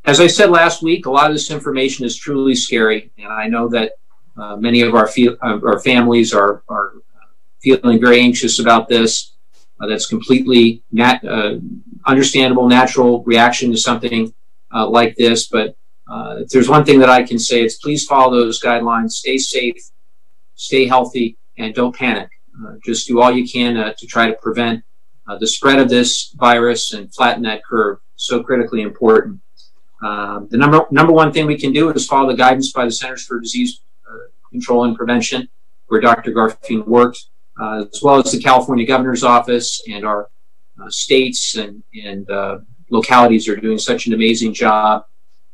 As I said last week, a lot of this information is truly scary, and I know that many of our families are feeling very anxious about this. That's completely understandable, natural reaction to something like this. But if there's one thing that I can say, it's please follow those guidelines, stay safe, stay healthy, and don't panic. Just do all you can to try to prevent the spread of this virus and flatten that curve. So critically important. The number one thing we can do is follow the guidance by the Centers for Disease Control and Prevention, where Dr. Garfield worked, as well as the California Governor's Office, and our states and localities are doing such an amazing job,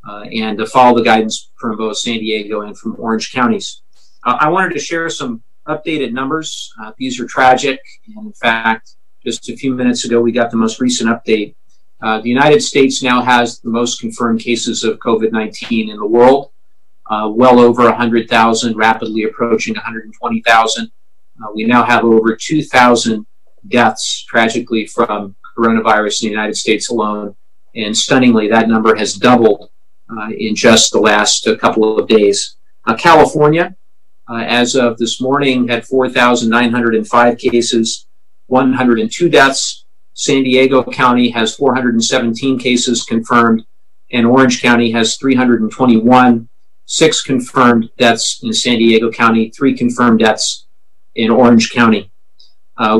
and to follow the guidance from both San Diego and from Orange counties. I wanted to share some updated numbers. These are tragic, and in fact, just a few minutes ago, we got the most recent update. The United States now has the most confirmed cases of COVID-19 in the world, well over 100,000, rapidly approaching 120,000. We now have over 2,000 deaths, tragically, from coronavirus in the United States alone. And stunningly, that number has doubled in just the last couple of days. California, as of this morning, had 4,905 cases, 102 deaths. San Diego County has 417 cases confirmed, and Orange County has 321, 6 confirmed deaths in San Diego County, 3 confirmed deaths in Orange County.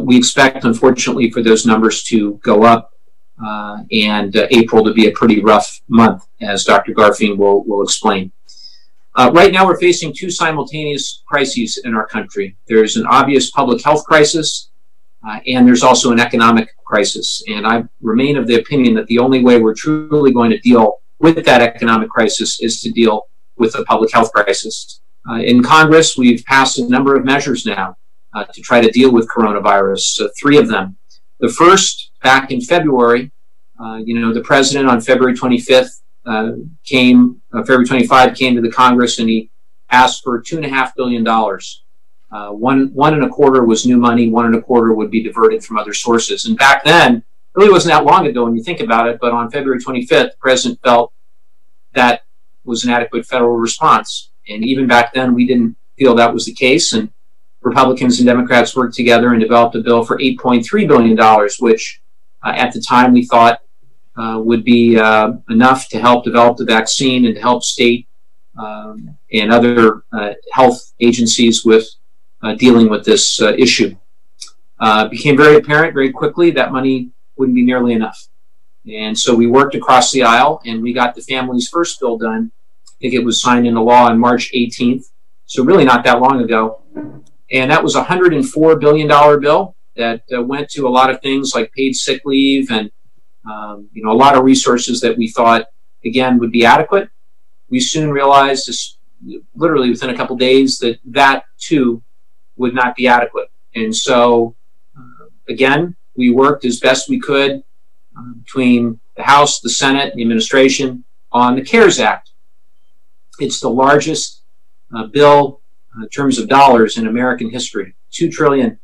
We expect, unfortunately, for those numbers to go up and April to be a pretty rough month, as Dr. Garfield will explain. Right now, we're facing 2 simultaneous crises in our country. There's an obvious public health crisis, and there's also an economic crisis. And I remain of the opinion that the only way we're truly going to deal with that economic crisis is to deal with the public health crisis. In Congress, we've passed a number of measures now to try to deal with coronavirus, 3 of them. The first, back in February, the president on February 25th February 25 came to the Congress, and he asked for $2.5 billion. One and a quarter was new money, 1 and a quarter would be diverted from other sources. And back then, it really wasn't that long ago when you think about it, but on February 25th, the president felt that was an adequate federal response. And even back then, we didn't feel that was the case. And Republicans and Democrats worked together and developed a bill for $8.3 billion, which at the time we thought would be enough to help develop the vaccine and to help state and other health agencies with dealing with this issue. It became very apparent very quickly that money wouldn't be nearly enough. And so we worked across the aisle, and we got the family's first bill done. I think it was signed into law on March 18th, so really not that long ago. And that was a $104 billion bill that went to a lot of things like paid sick leave and a lot of resources that we thought, again, would be adequate. We soon realized, literally within a couple days, that too would not be adequate. And so, again, we worked as best we could between the House, the Senate, the administration on the CARES Act. It's the largest bill in terms of dollars in American history, $2 trillion.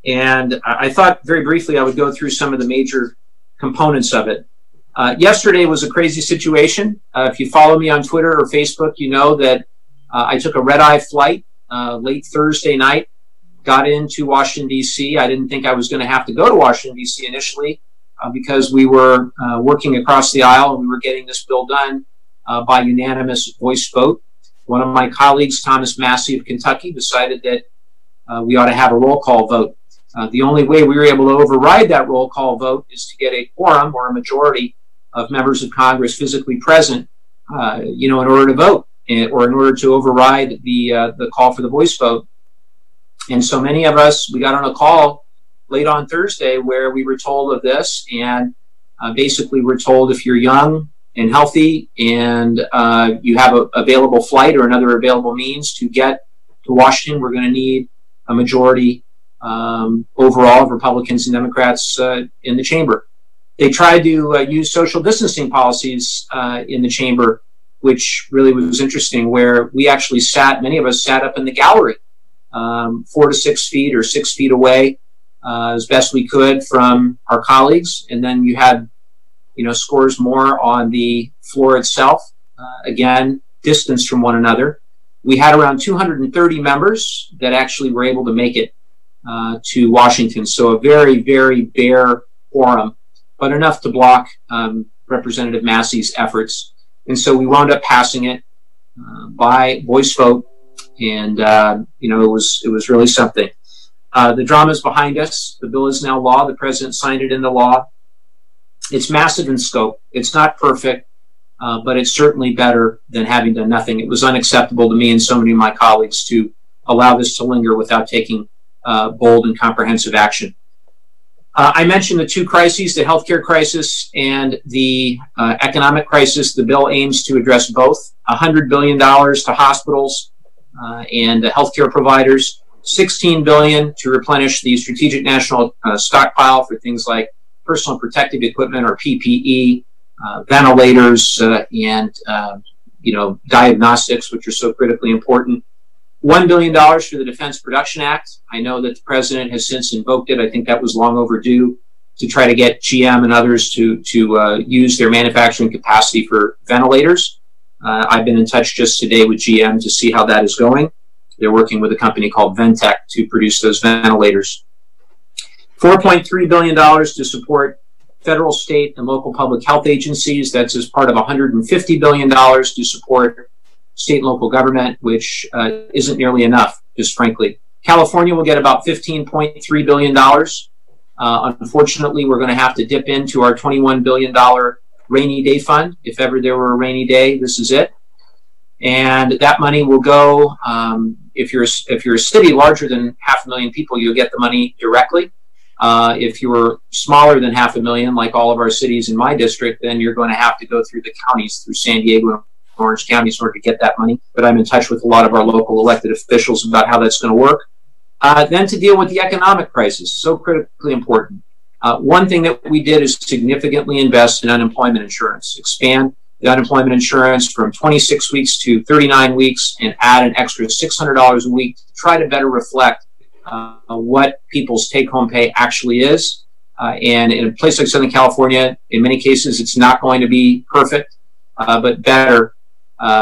And I thought very briefly I would go through some of the major components of it. Yesterday was a crazy situation. If you follow me on Twitter or Facebook, you know that I took a red-eye flight late Thursday night, got into Washington, D.C. I didn't think I was going to have to go to Washington, D.C. initially because we were working across the aisle and we were getting this bill done by unanimous voice vote. One of my colleagues, Thomas Massey of Kentucky, decided that we ought to have a roll call vote. The only way we were able to override that roll call vote is to get a quorum or a majority of members of Congress physically present, in order to vote or in order to override the call for the voice vote. And so many of us, we got on a call late on Thursday where we were told of this, and basically we're told if you're young and healthy and you have an available flight or another available means to get to Washington, we're going to need a majority overall of Republicans and Democrats in the chamber. They tried to use social distancing policies in the chamber, which really was interesting, where we actually many of us sat up in the gallery, 4 to 6 feet or 6 feet away as best we could from our colleagues. And then you had scores more on the floor itself. Again, distance from one another. We had around 230 members that actually were able to make it to Washington. So a very, very bare quorum, but enough to block Representative Massey's efforts. And so we wound up passing it by voice vote, and it was really something. The drama's behind us. The bill is now law. The president signed it into law. It's massive in scope. It's not perfect, but it's certainly better than having done nothing. It was unacceptable to me and so many of my colleagues to allow this to linger without taking bold and comprehensive action. I mentioned the two crises, the healthcare crisis and the economic crisis. The bill aims to address both. $100 billion to hospitals and healthcare providers, $16 billion to replenish the strategic national stockpile for things like personal protective equipment or PPE, ventilators, and diagnostics, which are so critically important. $1 billion for the Defense Production Act. I know that the president has since invoked it. I think that was long overdue, to try to get GM and others to use their manufacturing capacity for ventilators. I've been in touch just today with GM to see how that is going. They're working with a company called Ventec to produce those ventilators. $4.3 billion to support federal, state, and local public health agencies. That's as part of $150 billion to support state and local government, which isn't nearly enough, just frankly. California will get about $15.3 billion. Unfortunately, we're going to have to dip into our $21 billion rainy day fund. If ever there were a rainy day, this is it. And that money will go, if you're a city larger than 500,000 people, you'll get the money directly. If you're smaller than 500,000, like all of our cities in my district, then you're going to have to go through the counties, through San Diego and Orange counties, in order to get that money. But I'm in touch with a lot of our local elected officials about how that's going to work. Then to deal with the economic crisis, so critically important. One thing that we did is significantly invest in unemployment insurance, expand the unemployment insurance from 26 weeks to 39 weeks, and add an extra $600 a week to try to better reflect what people's take-home pay actually is. And in a place like Southern California, in many cases, it's not going to be perfect, but better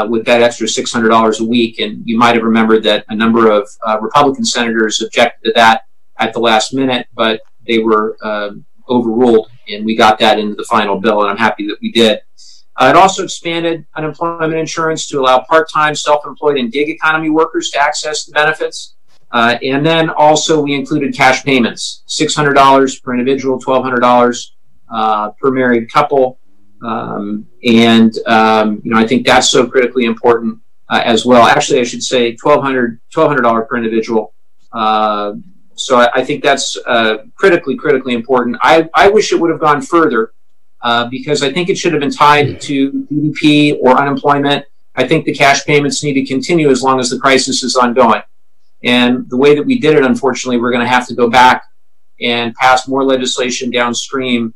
with that extra $600 a week. And you might have remembered that a number of Republican senators objected to that at the last minute, but they were overruled, and we got that into the final bill, and I'm happy that we did. It also expanded unemployment insurance to allow part-time, self-employed, and gig economy workers to access the benefits. And then also we included cash payments, $600 per individual, $1,200 per married couple. I think that's so critically important as well. Actually, I should say $1,200 per individual. So I think that's critically important. I wish it would have gone further because I think it should have been tied to GDP or unemployment. I think the cash payments need to continue as long as the crisis is ongoing. And the way that we did it, unfortunately, we're going to have to go back and pass more legislation downstream,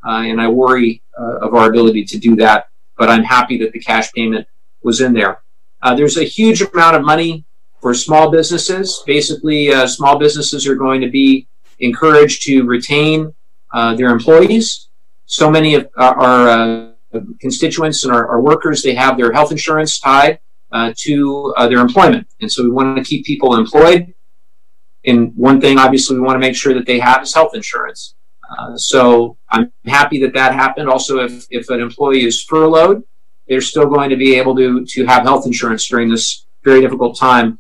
and I worry of our ability to do that. But I'm happy that the cash payment was in there. There's a huge amount of money for small businesses. Basically, small businesses are going to be encouraged to retain their employees. So many of our constituents and our workers, they have their health insurance tied to their employment. And so we want to keep people employed. And one thing, obviously, we want to make sure that they have is health insurance. So I'm happy that that happened. Also, if an employee is furloughed, they're still going to be able to have health insurance during this very difficult time.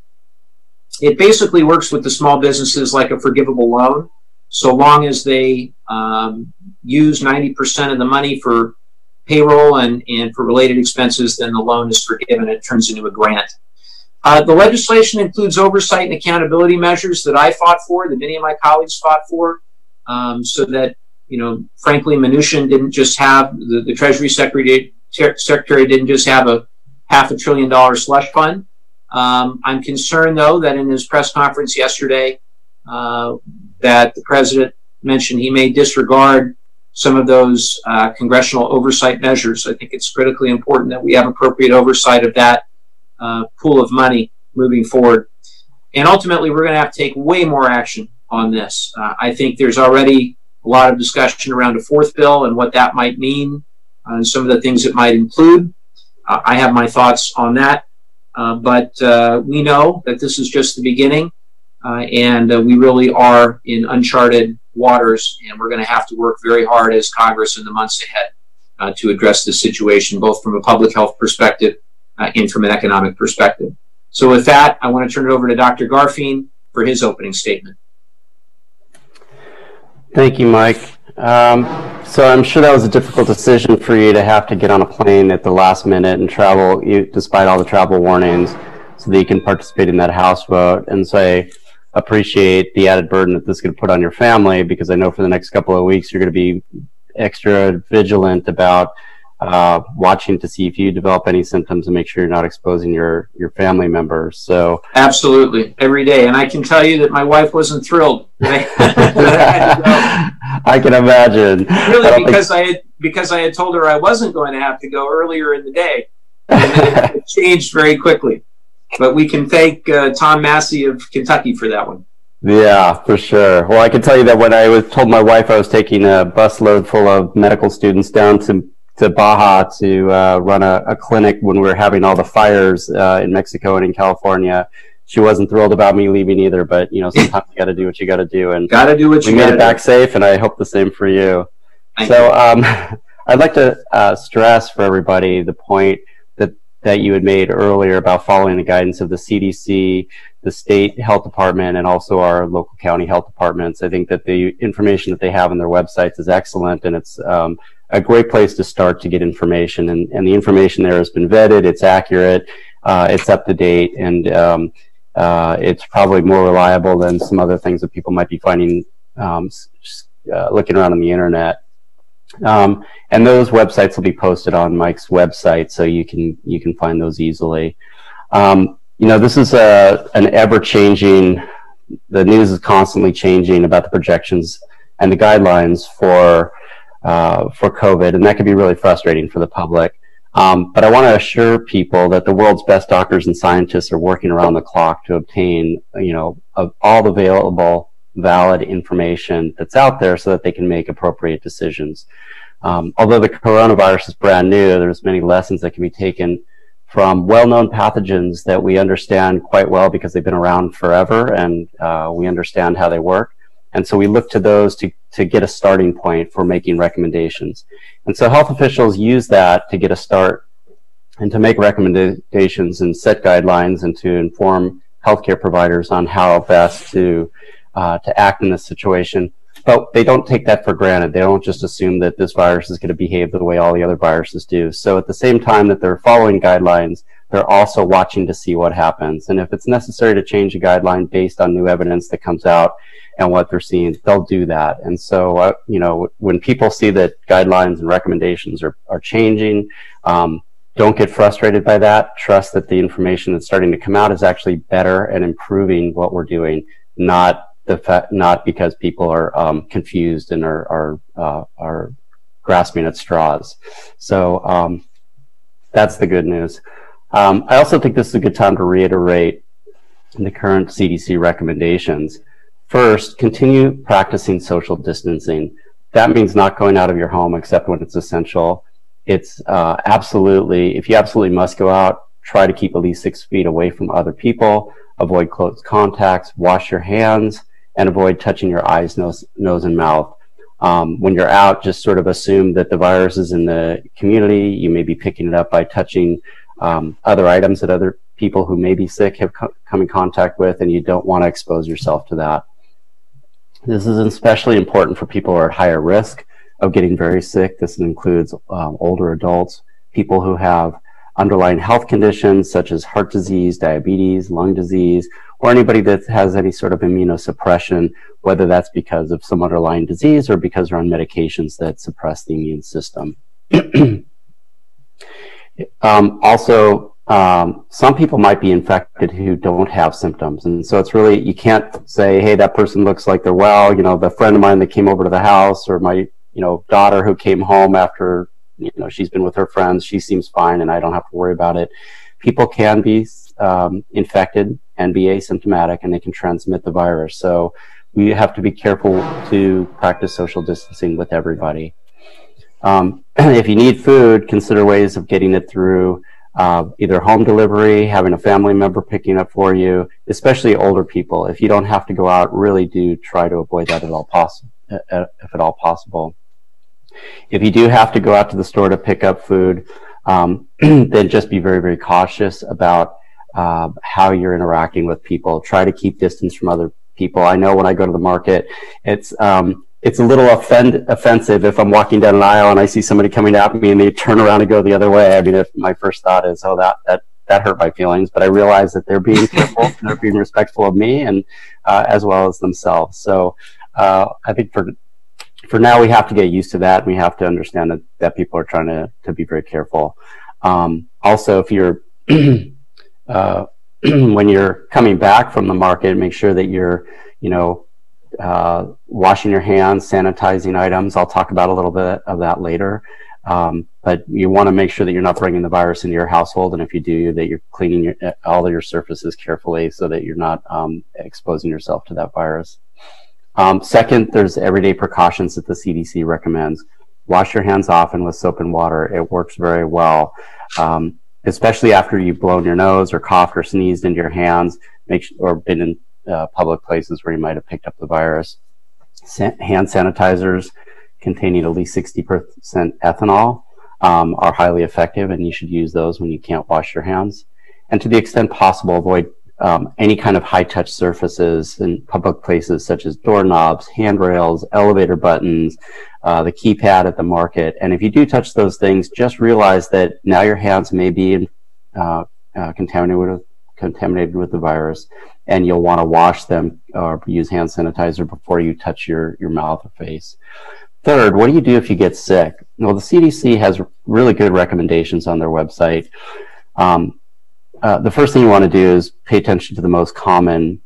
It basically works with the small businesses like a forgivable loan, so long as they use 90% of the money for payroll and for related expenses, then the loan is forgiven. It turns into a grant. The legislation includes oversight and accountability measures that I fought for, that many of my colleagues fought for, so that, frankly, Mnuchin didn't just have, the Treasury Secretary didn't just have a $500 billion slush fund. I'm concerned, though, that in his press conference yesterday, that the president mentioned he may disregard some of those congressional oversight measures. I think it's critically important that we have appropriate oversight of that pool of money moving forward. And ultimately, we're going to have to take way more action on this. I think there's already a lot of discussion around a fourth bill and what that might mean, and some of the things it might include. I have my thoughts on that, but we know that this is just the beginning, and we really are in uncharted waters, and we're going to have to work very hard as Congress in the months ahead to address this situation, both from a public health perspective and from an economic perspective. So with that, I want to turn it over to Dr. Garfien for his opening statement. Thank you, Mike. So I'm sure that was a difficult decision for you to have to get on a plane at the last minute and travel, despite all the travel warnings, so that you can participate in that House vote. And so I appreciate the added burden that this is going to put on your family, because I know for the next couple of weeks you're going to be extra vigilant about watching to see if you develop any symptoms and make sure you're not exposing your family members. So absolutely, every day. And I can tell you that my wife wasn't thrilled that I can imagine. Really, because I had told her I wasn't going to have to go earlier in the day. And it changed very quickly. But we can thank Tom Massey of Kentucky for that one. Yeah, for sure. Well, I can tell you that when I told my wife I was taking a busload full of medical students down to Baja to run a clinic when we were having all the fires in Mexico and in California, she wasn't thrilled about me leaving either. But sometimes you got to do what you got to do, and we made it back safe, and I hope the same for you. Thank you. I'd like to stress for everybody the point that you had made earlier about following the guidance of the CDC, the state health department, and also our local county health departments. I think that the information that they have on their websites is excellent, and it's a great place to start to get information. And the information there has been vetted, it's accurate, it's up to date, and it's probably more reliable than some other things that people might be finding looking around on the internet. And those websites will be posted on Mike's website, so you can find those easily. This is an ever-changing. The news is constantly changing about the projections and the guidelines for COVID, and that can be really frustrating for the public. But I want to assure people that the world's best doctors and scientists are working around the clock to obtain, of all the available valid information that's out there so that they can make appropriate decisions. Although the coronavirus is brand new, there's many lessons that can be taken from well-known pathogens that we understand quite well because they've been around forever, and we understand how they work. And so we look to those to get a starting point for making recommendations. And so health officials use that to get a start and to make recommendations and set guidelines and to inform healthcare providers on how best to act in this situation. But they don't take that for granted. They don't just assume that this virus is going to behave the way all the other viruses do. So at the same time that they're following guidelines, they're also watching to see what happens. And if it's necessary to change a guideline based on new evidence that comes out and what they're seeing, they'll do that. And so, when people see that guidelines and recommendations are changing, don't get frustrated by that. Trust that the information that's starting to come out is actually better and improving what we're doing, not because people are confused and are grasping at straws. So that's the good news. I also think this is a good time to reiterate the current CDC recommendations. First, continue practicing social distancing. That means not going out of your home except when it's essential. It's if you absolutely must go out, try to keep at least 6 feet away from other people, avoid close contacts, wash your hands, and avoid touching your eyes, nose, and mouth. When you're out, just sort of assume that the virus is in the community. You may be picking it up by touching other items that other people who may be sick have come in contact with, and you don't want to expose yourself to that. This is especially important for people who are at higher risk of getting very sick. This includes older adults, people who have underlying health conditions such as heart disease, diabetes, lung disease, or anybody that has any sort of immunosuppression, whether that's because of some underlying disease or because they're on medications that suppress the immune system. Some people might be infected who don't have symptoms, and so it's really, you can't say, hey, that person looks like they're well. The friend of mine that came over to the house, or my daughter who came home after she's been with her friends, she seems fine and I don't have to worry about it. People can be infected and be asymptomatic, and they can transmit the virus. So we have to be careful to practice social distancing with everybody. If you need food, consider ways of getting it through either home delivery, having a family member picking up for you, especially older people. If you don't have to go out, really do try to avoid that if at all possible. If you do have to go out to the store to pick up food, then just be very, very cautious about how you're interacting with people. Try to keep distance from other people. I know when I go to the market, it's a little offensive if I'm walking down an aisle and I see somebody coming at me and they turn around and go the other way. I mean, if my first thought is, oh, that hurt my feelings, but I realize that they're being careful and they're being respectful of me and as well as themselves. So I think for now we have to get used to that. We have to understand that people are trying to be very careful. Also, if you're when you're coming back from the market, make sure that you're, washing your hands, sanitizing items. I'll talk about a little bit of that later. But you want to make sure that you're not bringing the virus into your household. And if you do, that you're cleaning all of your surfaces carefully so that you're not exposing yourself to that virus. Second, there's everyday precautions that the CDC recommends. Wash your hands often with soap and water. It works very well. Especially after you've blown your nose or coughed or sneezed into your hands, or been in public places where you might have picked up the virus. Hand sanitizers containing at least 60% ethanol are highly effective, and you should use those when you can't wash your hands. And to the extent possible, avoid any kind of high-touch surfaces in public places such as doorknobs, handrails, elevator buttons, the keypad at the market. And if you do touch those things, just realize that now your hands may be contaminated with the virus, and you'll want to wash them or use hand sanitizer before you touch your mouth or face. Third, what do you do if you get sick? Well, the CDC has really good recommendations on their website. The first thing you want to do is pay attention to the most common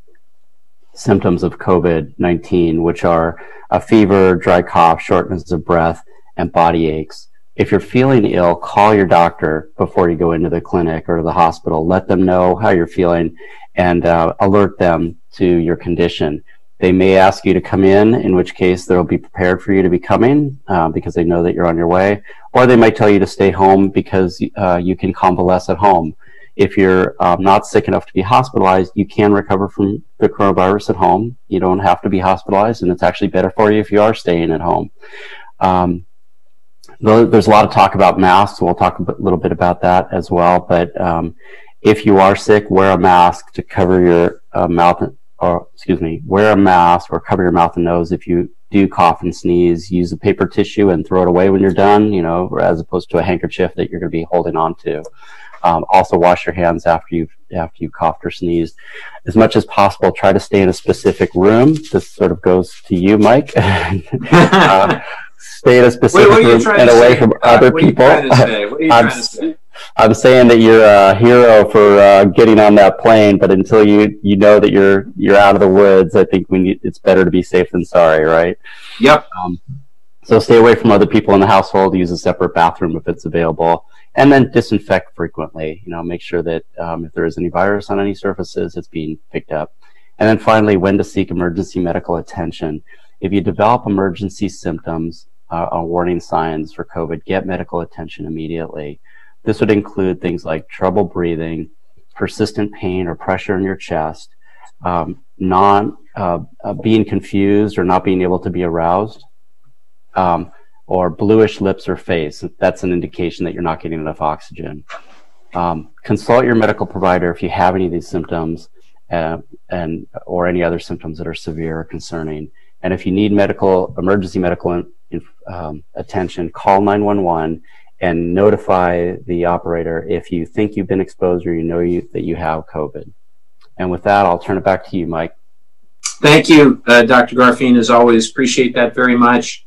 symptoms of COVID-19, which are a fever, dry cough, shortness of breath, and body aches. If you're feeling ill, call your doctor before you go into the clinic or the hospital. Let them know how you're feeling and alert them to your condition. They may ask you to come in which case they'll be prepared for you to be coming because they know that you're on your way. Or they might tell you to stay home because you can convalesce at home. If you're not sick enough to be hospitalized, you can recover from the coronavirus at home. You don't have to be hospitalized, and it's actually better for you if you are staying at home. There's a lot of talk about masks, so we'll talk a little bit about that as well. But if you are sick, wear a mask to cover your wear a mask or cover your mouth and nose. If you do cough and sneeze, use a paper tissue and throw it away when you're done, as opposed to a handkerchief that you're going to be holding on to. Also, wash your hands after you've coughed or sneezed. As much as possible, try to stay in a specific room. This sort of goes to you, Mike. Stay in a specific room and away from other people. What are you trying to say? I'm saying that you're a hero for getting on that plane, but until you know that you're out of the woods, I think it's better to be safe than sorry, right? Yep. So stay away from other people in the household. Use a separate bathroom if it's available. And then disinfect frequently. Make sure that if there is any virus on any surfaces, it's being picked up. And then finally, when to seek emergency medical attention. If you develop emergency symptoms or warning signs for COVID, get medical attention immediately. This would include things like trouble breathing, persistent pain or pressure in your chest, being confused or not being able to be aroused, or bluish lips or face. That's an indication that you're not getting enough oxygen. Consult your medical provider if you have any of these symptoms or any other symptoms that are severe or concerning. And if you need emergency medical attention, call 911 and notify the operator if you think you've been exposed or that you have COVID. And with that, I'll turn it back to you, Mike. Thank you, Dr. Garfien, as always. Appreciate that very much.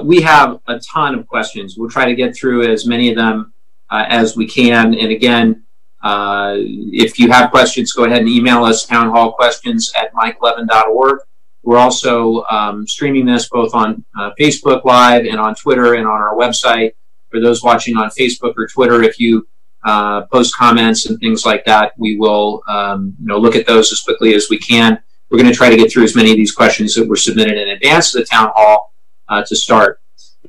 We have a ton of questions. We'll try to get through as many of them as we can. And again, if you have questions, go ahead and email us, townhallquestions@mikelevin.org. We're also streaming this both on Facebook Live and on Twitter and on our website. For those watching on Facebook or Twitter, if you post comments and things like that, we will look at those as quickly as we can. we're going to try to get through as many of these questions that were submitted in advance of the town hall to start.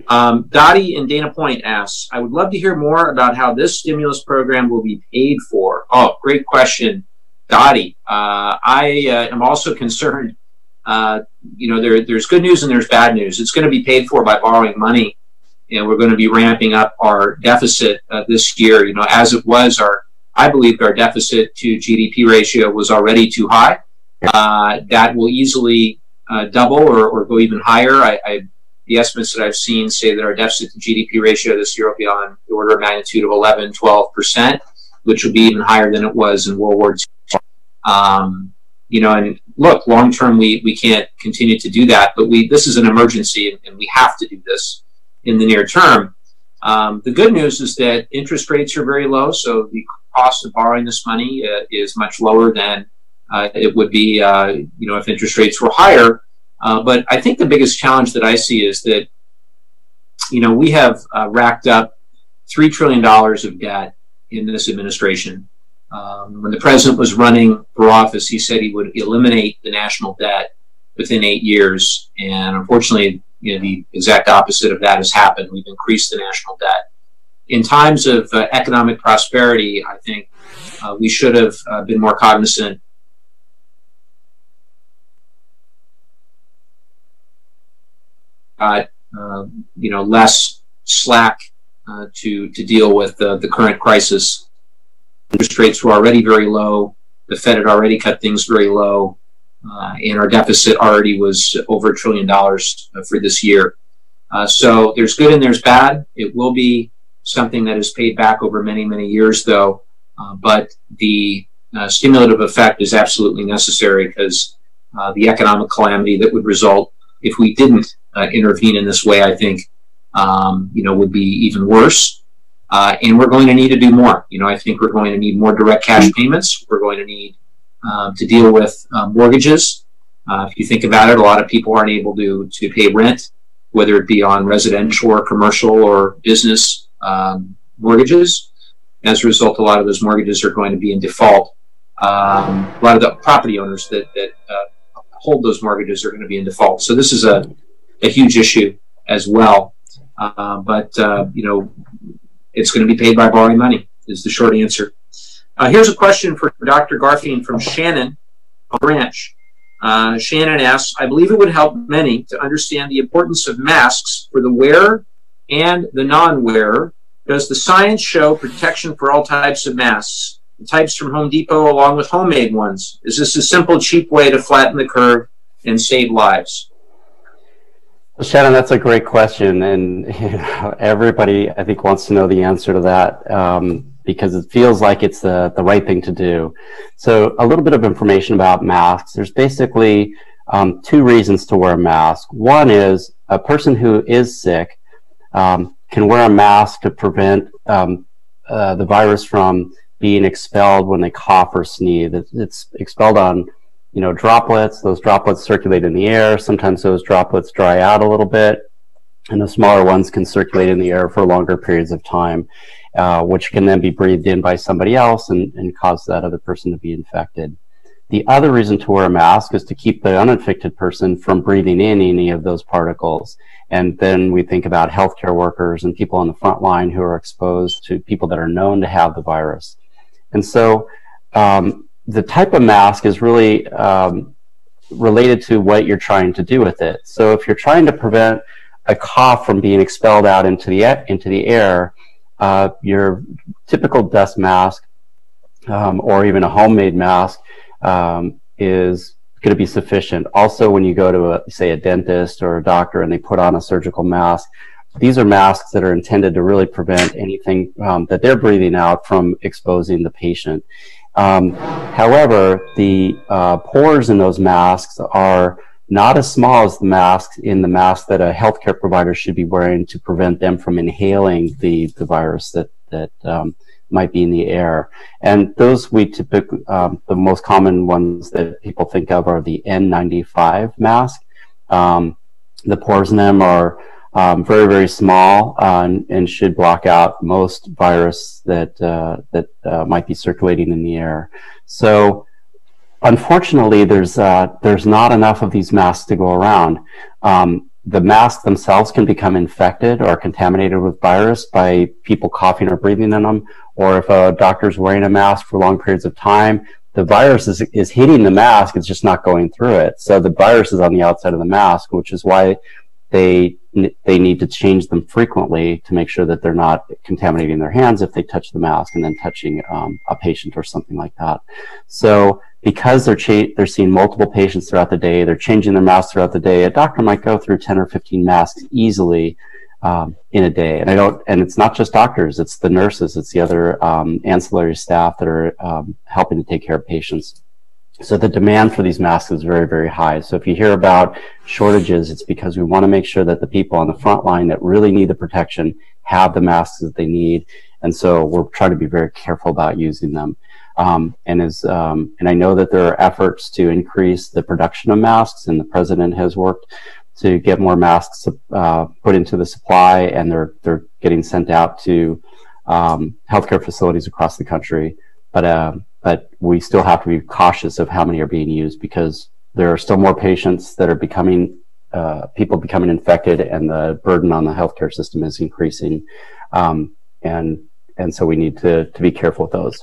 Dottie in Dana Point asks, I would love to hear more about how this stimulus program will be paid for. Oh, great question, Dottie. I am also concerned. There's good news and there's bad news. It's going to be paid for by borrowing money, and we're going to be ramping up our deficit this year. As it was, I believe our deficit to GDP ratio was already too high. That will easily double or go even higher. The estimates that I've seen say that our deficit to GDP ratio this year will be on the order of magnitude of 11, 12%, which will be even higher than it was in World War II. And look, long term, we can't continue to do that, but this is an emergency, and we have to do this in the near term. The good news is that interest rates are very low, so the cost of borrowing this money is much lower than it would be, if interest rates were higher. But I think the biggest challenge that I see is that, we have racked up $3 trillion of debt in this administration. When the president was running for office, he said he would eliminate the national debt within 8 years. And unfortunately, the exact opposite of that has happened. We've increased the national debt. In times of economic prosperity, I think we should have been more cognizant less slack to deal with the current crisis. Interest rates were already very low. The Fed had already cut things very low, and our deficit already was over $1 trillion for this year. So there's good and there's bad. It will be something that is paid back over many, many years, though. But the stimulative effect is absolutely necessary because the economic calamity that would result if we didn't intervene in this way, I think, would be even worse. And we're going to need to do more. I think we're going to need more direct cash payments. We're going to need to deal with mortgages. If you think about it, a lot of people aren't able to pay rent, whether it be on residential or commercial or business mortgages. As a result, a lot of those mortgages are going to be in default. A lot of the property owners that hold those mortgages are going to be in default. So this is a huge issue as well. But it's going to be paid by borrowing money is the short answer. Here's a question for Dr. Garfield from Shannon Branch. Shannon asks, I believe it would help many to understand the importance of masks for the wearer and the non-wearer. Does the science show protection for all types of masks? The types from Home Depot along with homemade ones. Is this a simple, cheap way to flatten the curve and save lives? Well, Shannon, that's a great question, and everybody, I think, wants to know the answer to that because it feels like it's the right thing to do. So a little bit of information about masks. There's basically two reasons to wear a mask. One is a person who is sick can wear a mask to prevent the virus from being expelled when they cough or sneeze. It's expelled on droplets. Those droplets circulate in the air. Sometimes those droplets dry out a little bit, and the smaller ones can circulate in the air for longer periods of time, which can then be breathed in by somebody else and cause that other person to be infected. The other reason to wear a mask is to keep the uninfected person from breathing in any of those particles. And then we think about healthcare workers and people on the front line who are exposed to people that are known to have the virus. And so the type of mask is really related to what you're trying to do with it. So if you're trying to prevent a cough from being expelled out into the air, your typical dust mask or even a homemade mask is going to be sufficient. Also, when you go to, say, a dentist or a doctor and they put on a surgical mask, these are masks that are intended to really prevent anything that they're breathing out from exposing the patient. However, the pores in those masks are not as small as the masks in the mask that a healthcare provider should be wearing to prevent them from inhaling the virus that might be in the air. And those we typically, the most common ones that people think of are the N95 mask. The pores in them are very, very small and should block out most virus that might be circulating in the air. So unfortunately, there's not enough of these masks to go around. The masks themselves can become infected or contaminated with virus by people coughing or breathing in them, or if a doctor's wearing a mask for long periods of time, the virus is hitting the mask, it's just not going through it. So the virus is on the outside of the mask, which is why they need to change them frequently to make sure that they're not contaminating their hands if they touch the mask and then touching a patient or something like that. So because they're seeing multiple patients throughout the day, they're changing their masks throughout the day, a doctor might go through 10 or 15 masks easily in a day. And it's not just doctors, it's the nurses, it's the other ancillary staff that are helping to take care of patients. So the demand for these masks is very, very high. So if you hear about shortages, it's because we want to make sure that the people on the front line that really need the protection have the masks that they need. And so we're trying to be very careful about using them. And I know that there are efforts to increase the production of masks, and the president has worked to get more masks put into the supply, and they're getting sent out to healthcare facilities across the country. But we still have to be cautious of how many are being used, because there are still more patients that are people becoming infected, and the burden on the healthcare system is increasing. And so we need to be careful with those.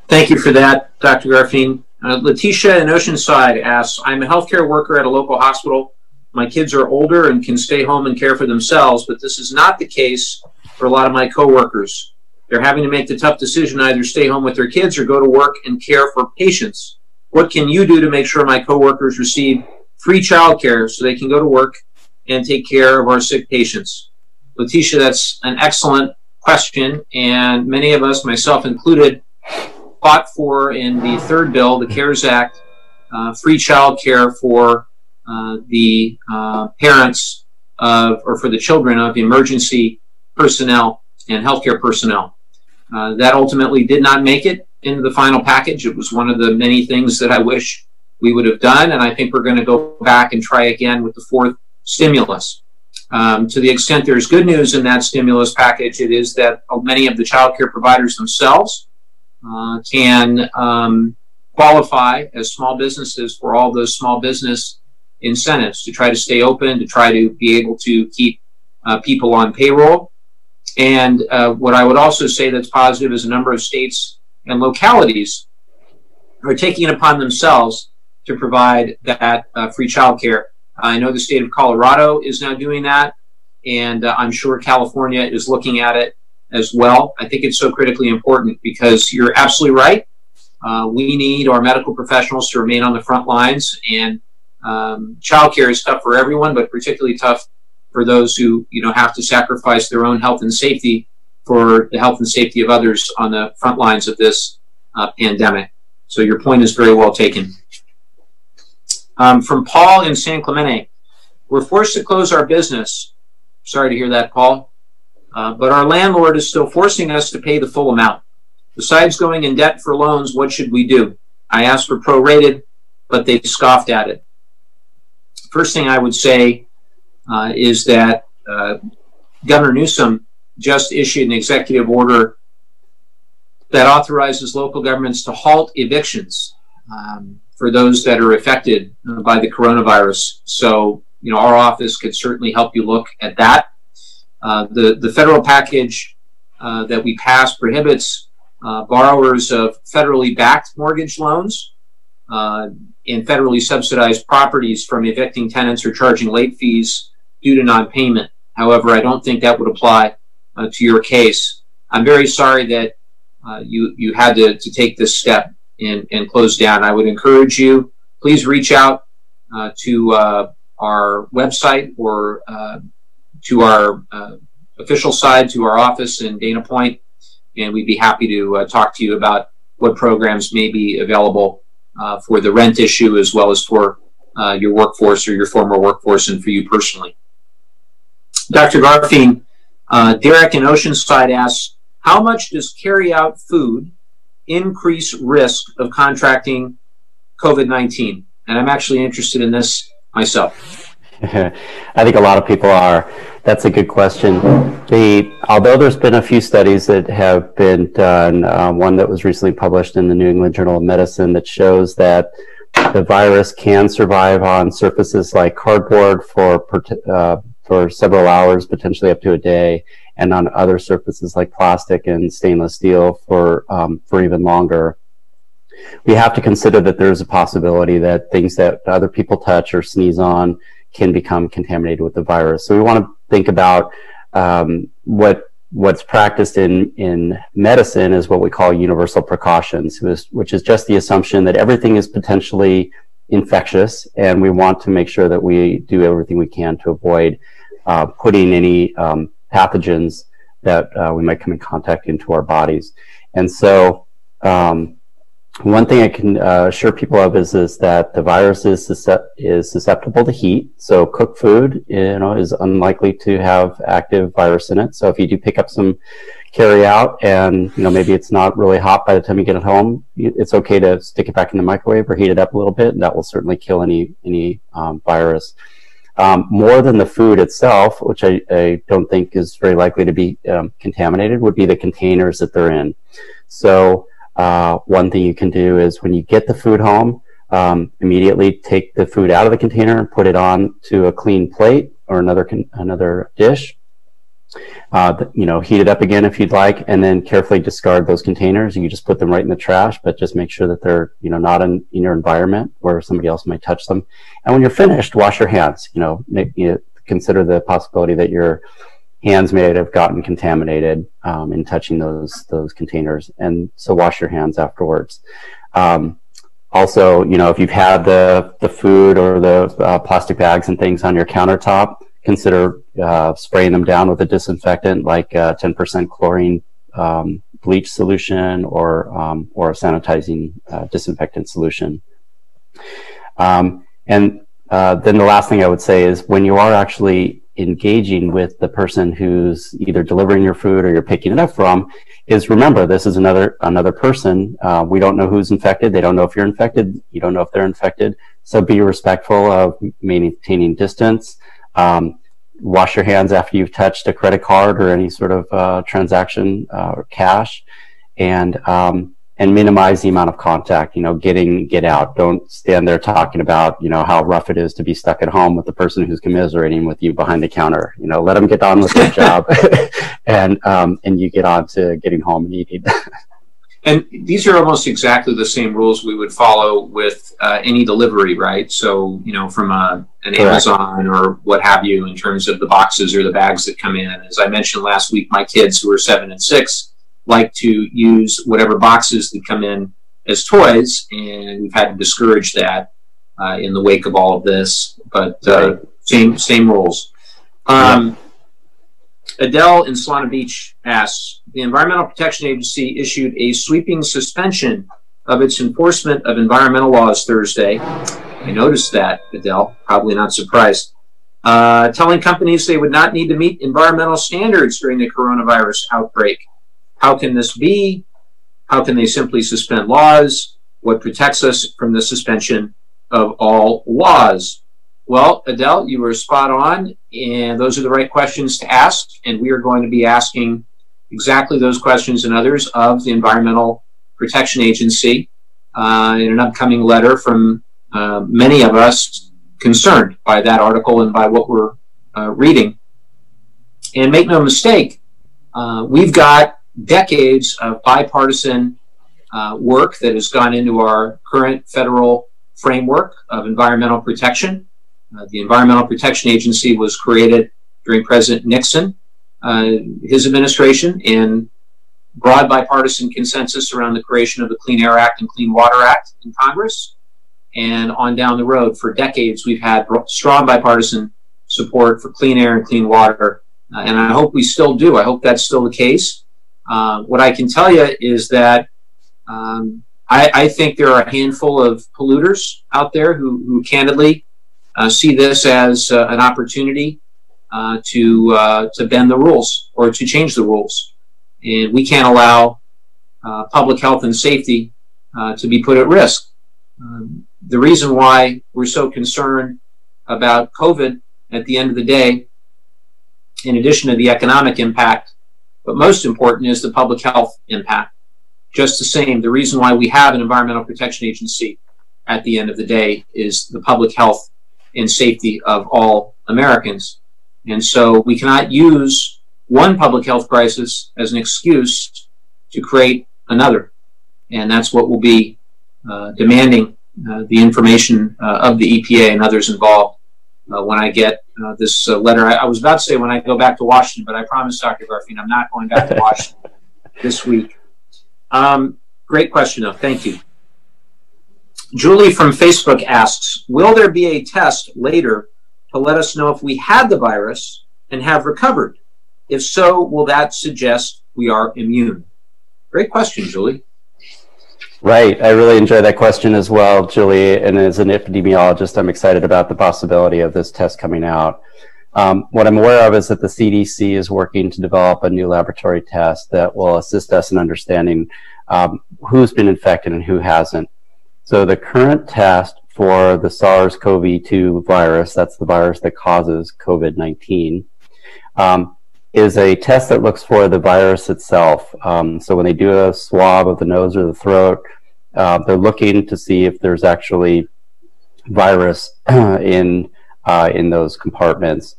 Thank you for that, Dr. Garfien. Letitia in Oceanside asks, I'm a healthcare worker at a local hospital. My kids are older and can stay home and care for themselves, but this is not the case for a lot of my coworkers. They're having to make the tough decision, either stay home with their kids or go to work and care for patients. What can you do to make sure my coworkers receive free childcare so they can go to work and take care of our sick patients? Letitia, that's an excellent question, and many of us, myself included, fought for in the third bill, the CARES Act, free childcare for the parents or for the children of emergency personnel and healthcare personnel. That ultimately did not make it into the final package. It was one of the many things that I wish we would have done, and I think we're going to go back and try again with the fourth stimulus. To the extent there's good news in that stimulus package, it is that many of the child care providers themselves can qualify as small businesses for all those small business incentives to try to stay open, to try to be able to keep people on payroll. And what I would also say that's positive is a number of states and localities are taking it upon themselves to provide that free childcare. I know the state of Colorado is now doing that, and I'm sure California is looking at it as well. I think it's so critically important because you're absolutely right. We need our medical professionals to remain on the front lines, and childcare is tough for everyone, but particularly tough for those who have to sacrifice their own health and safety for the health and safety of others on the front lines of this pandemic. So your point is very well taken. From Paul in San Clemente, we're forced to close our business. Sorry to hear that, Paul. But our landlord is still forcing us to pay the full amount. Besides going in debt for loans, what should we do? I asked for prorated, but they scoffed at it. First thing I would say is that Governor Newsom just issued an executive order that authorizes local governments to halt evictions for those that are affected by the coronavirus. So, our office could certainly help you look at that. The federal package that we passed prohibits borrowers of federally backed mortgage loans and federally subsidized properties from evicting tenants or charging late fees due to non-payment. However, I don't think that would apply to your case. I'm very sorry that you had to take this step and close down. I would encourage you, please reach out to our website or to our official side, to our office in Dana Point, and we'd be happy to talk to you about what programs may be available for the rent issue, as well as for your workforce or your former workforce, and for you personally. Dr. Garfien, Derek in Oceanside asks, how much does carry-out food increase risk of contracting COVID-19? And I'm actually interested in this myself. I think a lot of people are. That's a good question. Although there's been a few studies that have been done, one that was recently published in the New England Journal of Medicine that shows that the virus can survive on surfaces like cardboard for several hours, potentially up to a day, and on other surfaces like plastic and stainless steel for even longer. We have to consider that there's a possibility that things that other people touch or sneeze on can become contaminated with the virus. So we want to think about what's practiced in medicine is what we call universal precautions, which is just the assumption that everything is potentially infectious, and we want to make sure that we do everything we can to avoid putting any pathogens that we might come in contact into our bodies. And so one thing I can assure people of is that the virus is susceptible to heat. So cooked food, is unlikely to have active virus in it. So if you do pick up some carry out and, maybe it's not really hot by the time you get it home, it's okay to stick it back in the microwave or heat it up a little bit, and that will certainly kill any virus. More than the food itself, which I don't think is very likely to be contaminated, would be the containers that they're in. So one thing you can do is when you get the food home, immediately take the food out of the container and put it on to a clean plate or another dish. Heat it up again if you'd like, and then carefully discard those containers. You can just put them right in the trash, but just make sure that they're not in your environment where somebody else might touch them. And when you're finished, wash your hands. Consider the possibility that your hands may have gotten contaminated in touching those containers, and so wash your hands afterwards. Also, if you've had the food or the plastic bags and things on your countertop, consider spraying them down with a disinfectant like 10% chlorine bleach solution or a sanitizing disinfectant solution. And then the last thing I would say is when you are actually engaging with the person who's either delivering your food or you're picking it up from, is remember, this is another person. We don't know who's infected. They don't know if you're infected. You don't know if they're infected. So be respectful of maintaining distance. Wash your hands after you've touched a credit card or any sort of transaction or cash, and minimize the amount of contact. Get out. Don't stand there talking about how rough it is to be stuck at home with the person who's commiserating with you behind the counter. Let them get on with their job, and you get on to getting home and eating. And these are almost exactly the same rules we would follow with any delivery, right? So, from an Amazon or what have you, in terms of the boxes or the bags that come in. As I mentioned last week, my kids who are 7 and 6 like to use whatever boxes that come in as toys, and we've had to discourage that in the wake of all of this. But same rules. Adele in Solana Beach asks, the Environmental Protection Agency issued a sweeping suspension of its enforcement of environmental laws Thursday. I noticed that, Adele, probably not surprised. Telling companies they would not need to meet environmental standards during the coronavirus outbreak. How can this be? How can they simply suspend laws? What protects us from the suspension of all laws? Well, Adele, you were spot on, and those are the right questions to ask, and we are going to be asking exactly those questions and others of the Environmental Protection Agency in an upcoming letter from many of us concerned by that article and by what we're reading. And make no mistake, we've got decades of bipartisan work that has gone into our current federal framework of environmental protection. The Environmental Protection Agency was created during President Nixon, his administration, and broad bipartisan consensus around the creation of the Clean Air Act and Clean Water Act in Congress. And on down the road, for decades, we've had strong bipartisan support for clean air and clean water. And I hope we still do. I hope that's still the case. What I can tell you is that I think there are a handful of polluters out there who candidly see this as an opportunity to bend the rules or to change the rules. And we can't allow public health and safety to be put at risk. The reason why we're so concerned about COVID at the end of the day, in addition to the economic impact, but most important is the public health impact. Just the same, the reason why we have an Environmental Protection Agency at the end of the day is the public health and safety of all Americans. And so we cannot use one public health crisis as an excuse to create another. And that's what we'll be demanding the information of the EPA and others involved when I get this letter. I was about to say when I go back to Washington, but I promised Dr. Garfien I'm not going back to Washington this week. Great question, though. Thank you. Julie from Facebook asks, will there be a test later to let us know if we had the virus and have recovered? If so, will that suggest we are immune? Great question, Julie. Right. I really enjoy that question as well, Julie. And as an epidemiologist, I'm excited about the possibility of this test coming out. What I'm aware of is that the CDC is working to develop a new laboratory test that will assist us in understanding who's been infected and who hasn't. So the current test for the SARS-CoV-2 virus, that's the virus that causes COVID-19, is a test that looks for the virus itself. So when they do a swab of the nose or the throat, they're looking to see if there's actually virus in those compartments.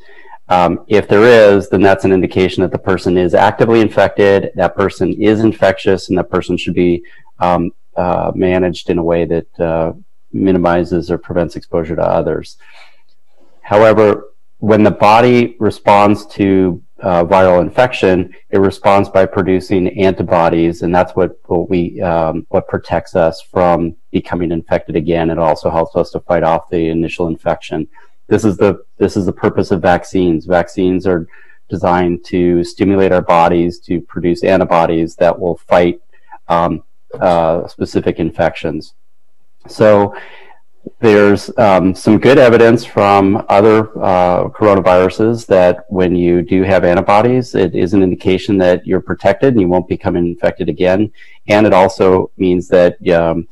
If there is, then that's an indication that the person is actively infected, that person is infectious, and that person should be managed in a way that minimizes or prevents exposure to others. However, when the body responds to viral infection, it responds by producing antibodies, and that's what protects us from becoming infected again. It also helps us to fight off the initial infection. This is the purpose of vaccines. Vaccines are designed to stimulate our bodies to produce antibodies that will fight specific infections. So there's some good evidence from other coronaviruses that when you do have antibodies, it is an indication that you're protected and you won't become infected again. And it also means that you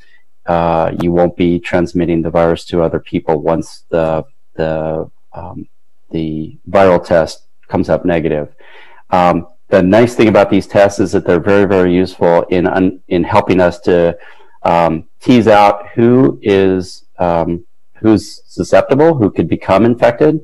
won't be transmitting the virus to other people once the viral test comes up negative. The nice thing about these tests is that they're very, very useful in helping us to tease out who's susceptible, who could become infected,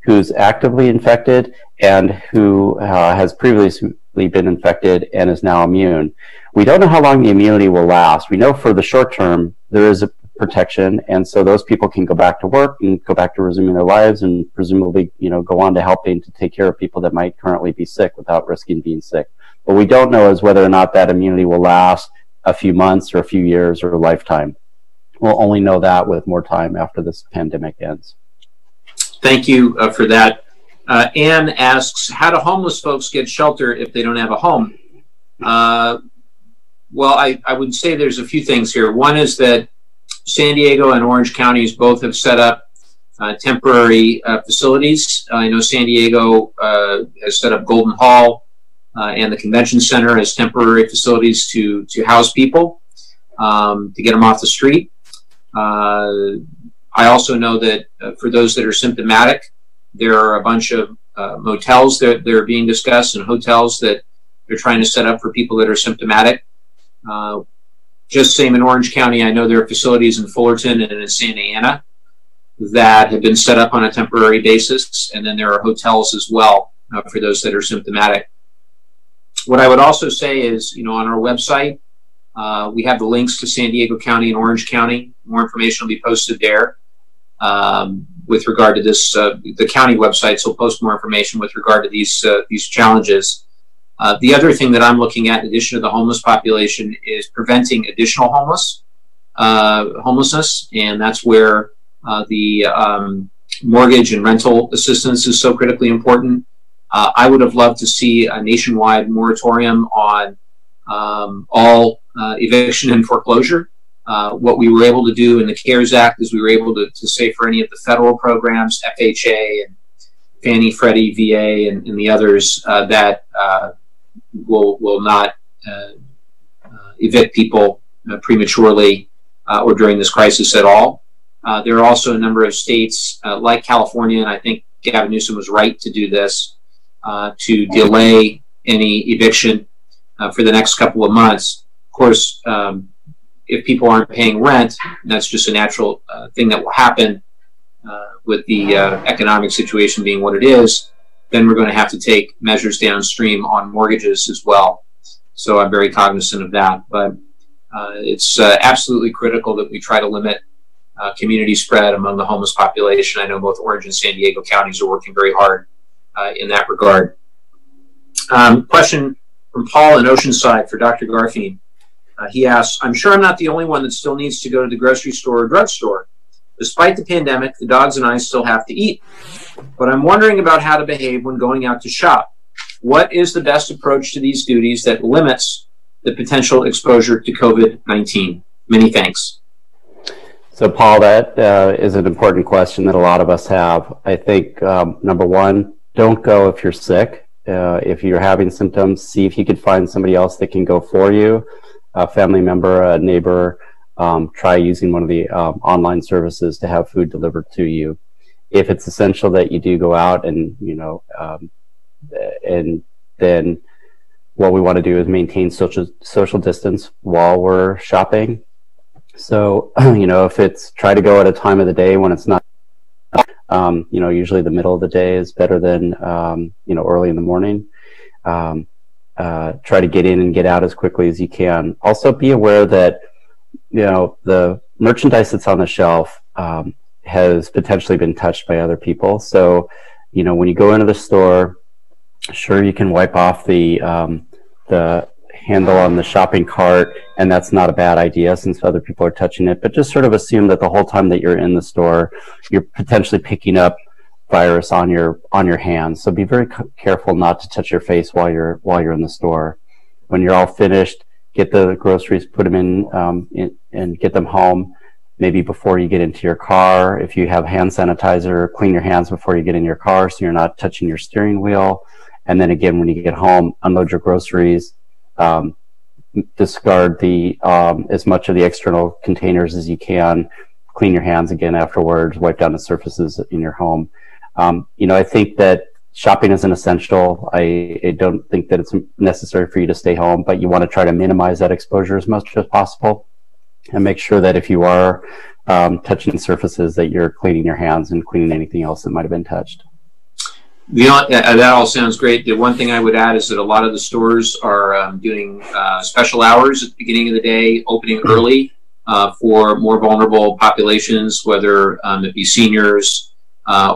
who's actively infected, and who has previously been infected and is now immune. We don't know how long the immunity will last. We know for the short term there is a protection, and so those people can go back to work and go back to resuming their lives and presumably, go on to helping to take care of people that might currently be sick without risking being sick. What we don't know is whether or not that immunity will last a few months or a few years or a lifetime. We'll only know that with more time after this pandemic ends. Thank you for that. Anne asks, how do homeless folks get shelter if they don't have a home? Well, I would say there's a few things here. One is that San Diego and Orange counties both have set up temporary facilities. I know San Diego has set up Golden Hall and the Convention Center as temporary facilities to house people, to get them off the street. I also know that for those that are symptomatic, there are a bunch of motels that are being discussed and hotels that they're trying to set up for people that are symptomatic. Just same in Orange County, I know there are facilities in Fullerton and in Santa Ana that have been set up on a temporary basis, and then there are hotels as well for those that are symptomatic. What I would also say is, on our website, we have the links to San Diego County and Orange County. More information will be posted there with regard to this. The county websites will post more information with regard to these challenges. The other thing that I'm looking at in addition to the homeless population is preventing additional homelessness, and that's where the mortgage and rental assistance is so critically important. I would have loved to see a nationwide moratorium on all eviction and foreclosure. What we were able to do in the CARES Act is we were able to say for any of the federal programs, FHA and Fannie, Freddie, VA, and the others that will not evict people prematurely or during this crisis at all. There are also a number of states like California, and I think Gavin Newsom was right to do this, to delay any eviction for the next couple of months. Of course, if people aren't paying rent, that's just a natural thing that will happen with the economic situation being what it is. Then we're going to have to take measures downstream on mortgages as well. So I'm very cognizant of that. But it's absolutely critical that we try to limit community spread among the homeless population. I know both Orange and San Diego counties are working very hard in that regard. Question from Paul in Oceanside for Dr. Garfien. He asks, I'm sure I'm not the only one that still needs to go to the grocery store or drugstore. Despite the pandemic, the dogs and I still have to eat. But I'm wondering about how to behave when going out to shop. What is the best approach to these duties that limits the potential exposure to COVID-19? Many thanks. So, Paul, that is an important question that a lot of us have. I think, number one, don't go if you're sick. If you're having symptoms, see if you could find somebody else that can go for you, a family member, a neighbor. Try using one of the online services to have food delivered to you. If it's essential that you do go out and, and then what we want to do is maintain social distance while we're shopping. So, if it's try to go at a time of the day when it's not, usually the middle of the day is better than, early in the morning. Try to get in and get out as quickly as you can. Also be aware that, the merchandise that's on the shelf has potentially been touched by other people. So, when you go into the store, sure, you can wipe off the handle on the shopping cart, and that's not a bad idea since other people are touching it. But just sort of assume that the whole time that you're in the store, you're potentially picking up virus on your hands. So be very careful not to touch your face while you're in the store. When you're all finished, get the groceries, put them in and get them home. Maybe before you get into your car, if you have hand sanitizer, clean your hands before you get in your car so you're not touching your steering wheel. And then again, when you get home, unload your groceries, discard as much of the external containers as you can, clean your hands again afterwards, wipe down the surfaces in your home. I think that shopping is an essential. I don't think that it's necessary for you to stay home, but you want to try to minimize that exposure as much as possible and make sure that if you are touching surfaces that you're cleaning your hands and cleaning anything else that might have been touched. That all sounds great. The one thing I would add is that a lot of the stores are doing special hours at the beginning of the day, opening early for more vulnerable populations, whether it be seniors,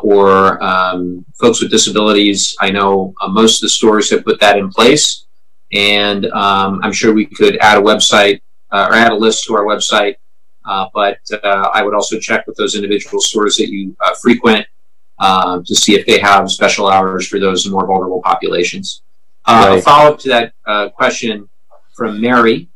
or folks with disabilities. I know most of the stores have put that in place, and I'm sure we could add a website or add a list to our website, but I would also check with those individual stores that you frequent to see if they have special hours for those more vulnerable populations. Right. A follow-up to that question from Mary.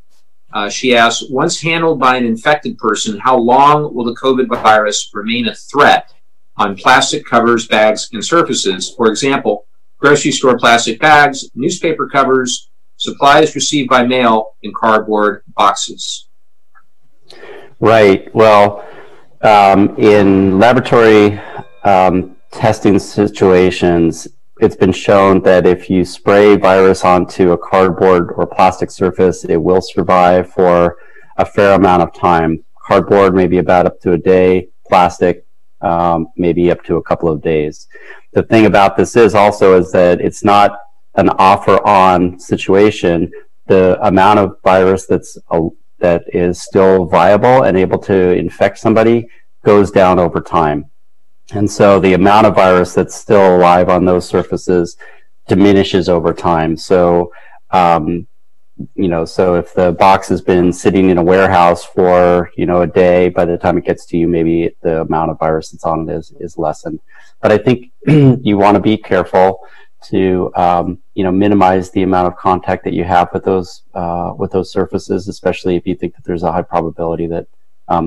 She asks, once handled by an infected person, how long will the COVID virus remain a threat on plastic covers, bags, and surfaces? For example, grocery store plastic bags, newspaper covers, supplies received by mail, and cardboard boxes. Right. Well, in laboratory testing situations, it's been shown that if you spray virus onto a cardboard or plastic surface, it will survive for a fair amount of time. Cardboard, maybe about up to a day. Plastic, maybe up to a couple of days. The thing about this is that it's not an off or on situation. The amount of virus that is still viable and able to infect somebody goes down over time. And so the amount of virus that's still alive on those surfaces diminishes over time. So, so if the box has been sitting in a warehouse for, a day, by the time it gets to you, maybe the amount of virus that's on it is lessened. But I think you want to be careful to, minimize the amount of contact that you have with those surfaces, especially if you think that there's a high probability that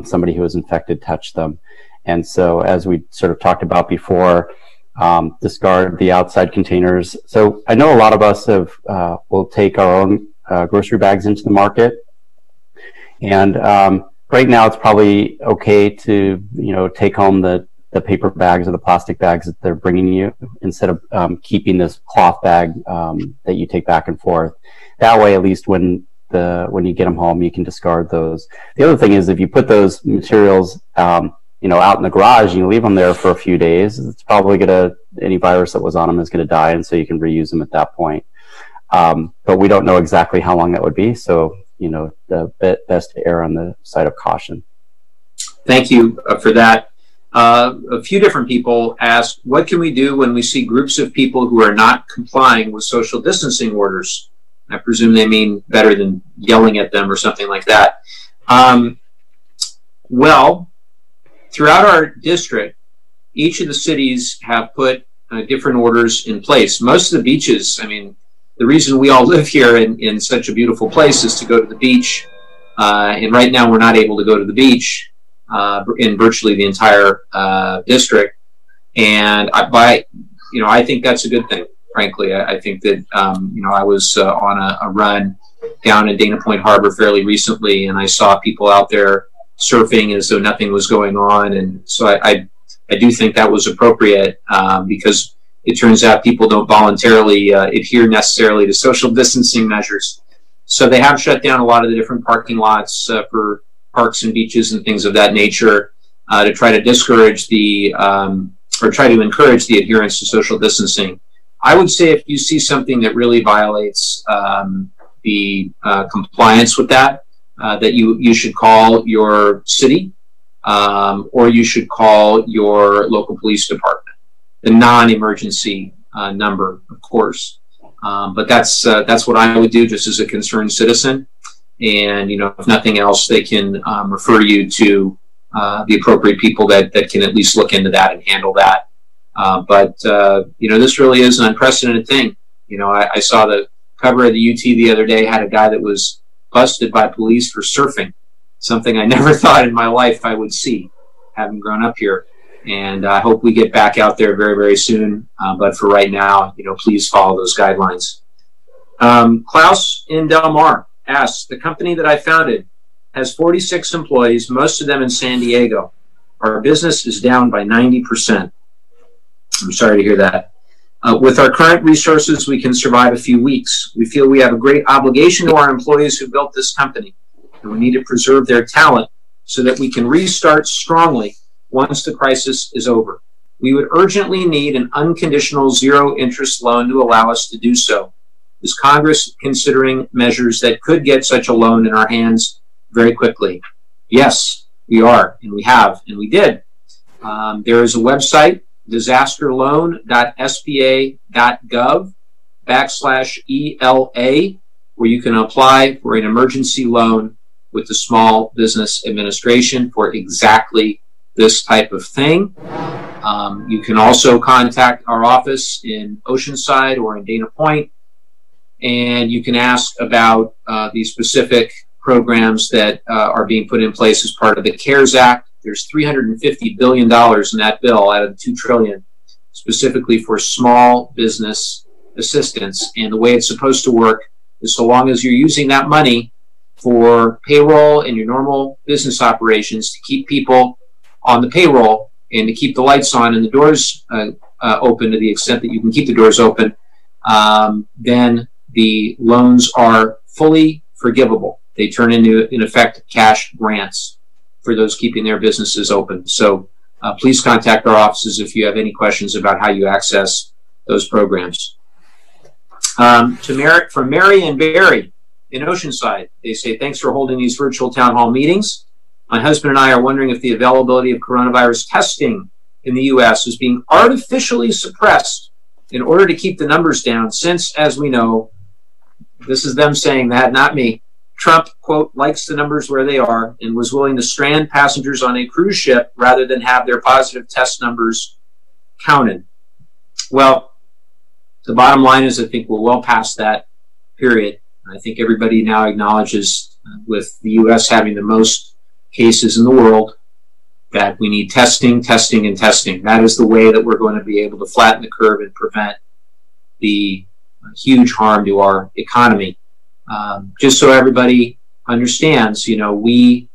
somebody who is infected touched them. And so, as we sort of talked about before, discard the outside containers. So I know a lot of us will take our own grocery bags into the market, and right now it's probably okay to take home the the paper bags or the plastic bags that they're bringing you, instead of keeping this cloth bag that you take back and forth. That way, at least when you get them home, you can discard those. The other thing is, if you put those materials out in the garage and you leave them there for a few days, it's probably any virus that was on them is going to die, and so you can reuse them at that point. But we don't know exactly how long that would be, so best to err on the side of caution. Thank you for that. A few different people asked, what can we do when we see groups of people who are not complying with social distancing orders? I presume they mean better than yelling at them or something like that. Well, throughout our district, each of the cities have put different orders in place. Most of the beaches, I mean, the reason we all live here in such a beautiful place is to go to the beach. And right now we're not able to go to the beach in virtually the entire district. And I think that's a good thing, frankly. I think that, I was on a run down in Dana Point Harbor fairly recently, and I saw people out there surfing as though nothing was going on. And so I do think that was appropriate because it turns out people don't voluntarily adhere necessarily to social distancing measures. So they have shut down a lot of the different parking lots for parks and beaches and things of that nature to try to discourage or try to encourage the adherence to social distancing. I would say if you see something that really violates the compliance with that, that you should call your city or you should call your local police department. The non-emergency number, of course. But that's what I would do just as a concerned citizen. And, if nothing else, they can refer you to the appropriate people that can at least look into that and handle that. But this really is an unprecedented thing. I saw the cover of the UT the other day had a guy that was busted by police for surfing, something I never thought in my life I would see, having grown up here. And I hope we get back out there very, very soon. But for right now, please follow those guidelines. Klaus in Del Mar asks, the company that I founded has 46 employees, most of them in San Diego. Our business is down by 90%. I'm sorry to hear that. With our current resources, we can survive a few weeks. We feel we have a great obligation to our employees who built this company, and we need to preserve their talent so that we can restart strongly once the crisis is over. We would urgently need an unconditional zero-interest loan to allow us to do so. Is Congress considering measures that could get such a loan in our hands very quickly? Yes, we are, and we have, and we did. There is a website, disasterloan.sba.gov/ELA, where you can apply for an emergency loan with the Small Business Administration for exactly this type of thing. You can also contact our office in Oceanside or in Dana Point, and you can ask about the specific programs that are being put in place as part of the CARES Act. There's $350 billion in that bill out of the $2 trillion, specifically for small business assistance. And the way it's supposed to work is so long as you're using that money for payroll and your normal business operations to keep people on the payroll and to keep the lights on and the doors open to the extent that you can keep the doors open, then the loans are fully forgivable. They turn into, in effect, cash grants for those keeping their businesses open. So please contact our offices if you have any questions about how you access those programs. From Mary and Barry in Oceanside, they say, thanks for holding these virtual town hall meetings. My husband and I are wondering if the availability of coronavirus testing in the U.S. is being artificially suppressed in order to keep the numbers down, since, as we know, this is them saying that, not me, Trump, quote, likes the numbers where they are and was willing to strand passengers on a cruise ship rather than have their positive test numbers counted. Well, the bottom line is I think we're well past that period. I think everybody now acknowledges, with the U.S. having the most cases in the world, that we need testing, testing, and testing. That is the way that we're going to be able to flatten the curve and prevent the huge harm to our economy. Just so everybody understands, we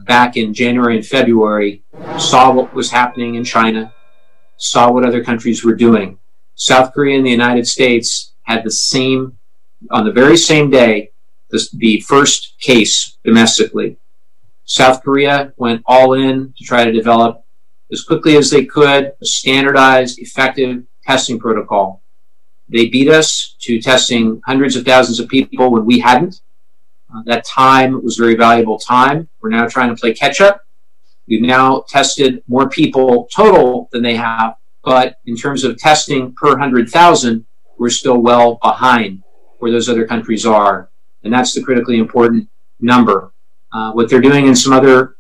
back in January and February saw what was happening in China, saw what other countries were doing. South Korea and the United States had the same, on the very same day, the first case domestically. South Korea went all in to try to develop, as quickly as they could, a standardized, effective testing protocol. They beat us to testing hundreds of thousands of people when we hadn't. That time was very valuable time. We're now trying to play catch up. We've now tested more people total than they have, but in terms of testing per 100,000, we're still well behind where those other countries are. And that's the critically important number. What they're doing in some other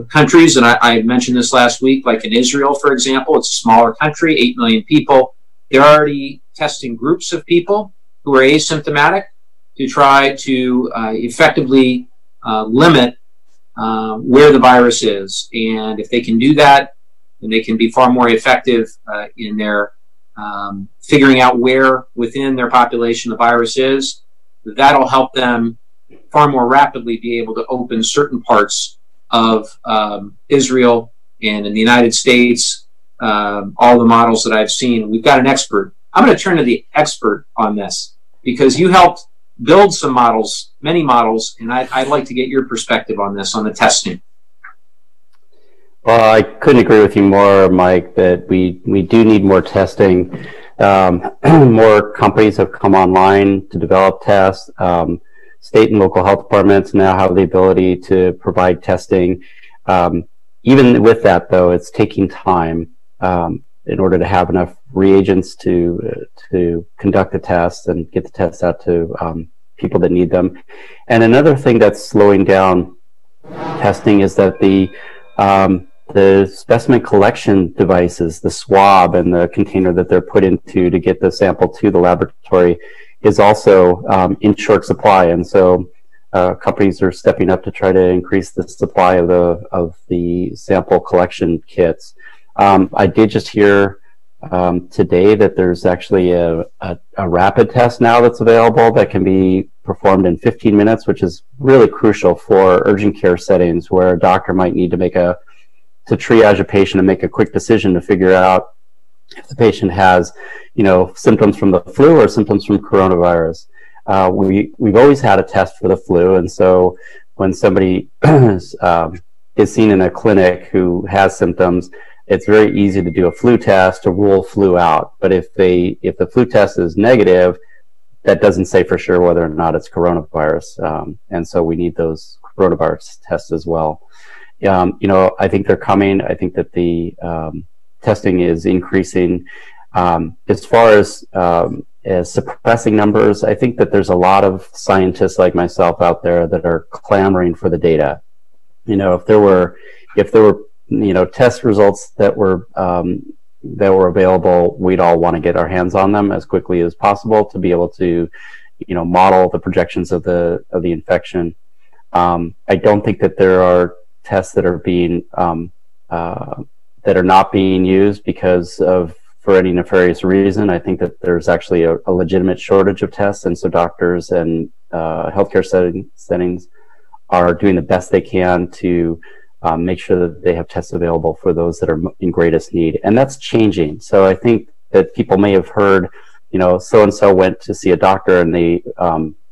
countries, and I mentioned this last week, like in Israel, for example, it's a smaller country, 8 million people. They're already testing groups of people who are asymptomatic to try to effectively limit where the virus is. And if they can do that, then they can be far more effective in their figuring out where within their population the virus is. That'll help them far more rapidly be able to open certain parts of Israel and in the United States. All the models that I've seen, we've got an expert. I'm going to turn to the expert on this because you helped build some models, many models, and I'd like to get your perspective on this, on the testing. Well, I couldn't agree with you more, Mike, that we do need more testing. More companies have come online to develop tests. State and local health departments now have the ability to provide testing. Even with that, though, it's taking time in order to have enough reagents to conduct the tests and get the tests out to people that need them. And another thing that's slowing down testing is that the specimen collection devices, the swab and the container that they're put into to get the sample to the laboratory is also in short supply. And so companies are stepping up to try to increase the supply of the sample collection kits. I did just hear today that there's actually a rapid test now that's available that can be performed in 15 minutes, which is really crucial for urgent care settings where a doctor might need to triage a patient and make a quick decision to figure out if the patient has, symptoms from the flu or symptoms from coronavirus. We've always had a test for the flu, and so when somebody is seen in a clinic who has symptoms, it's very easy to do a flu test to rule flu out. But if the flu test is negative, that doesn't say for sure whether or not it's coronavirus, and so we need those coronavirus tests as well. I think they're coming. I think that the testing is increasing. As far as suppressing numbers, I think that there's a lot of scientists like myself out there that are clamoring for the data. If there were test results that were available, we'd all want to get our hands on them as quickly as possible to be able to, model the projections of the infection. I don't think that there are tests that are being that are not being used for any nefarious reason. I think that there's actually a legitimate shortage of tests, and so doctors and healthcare settings are doing the best they can to make sure that they have tests available for those that are in greatest need, and that's changing. So I think that people may have heard, so and so went to see a doctor and they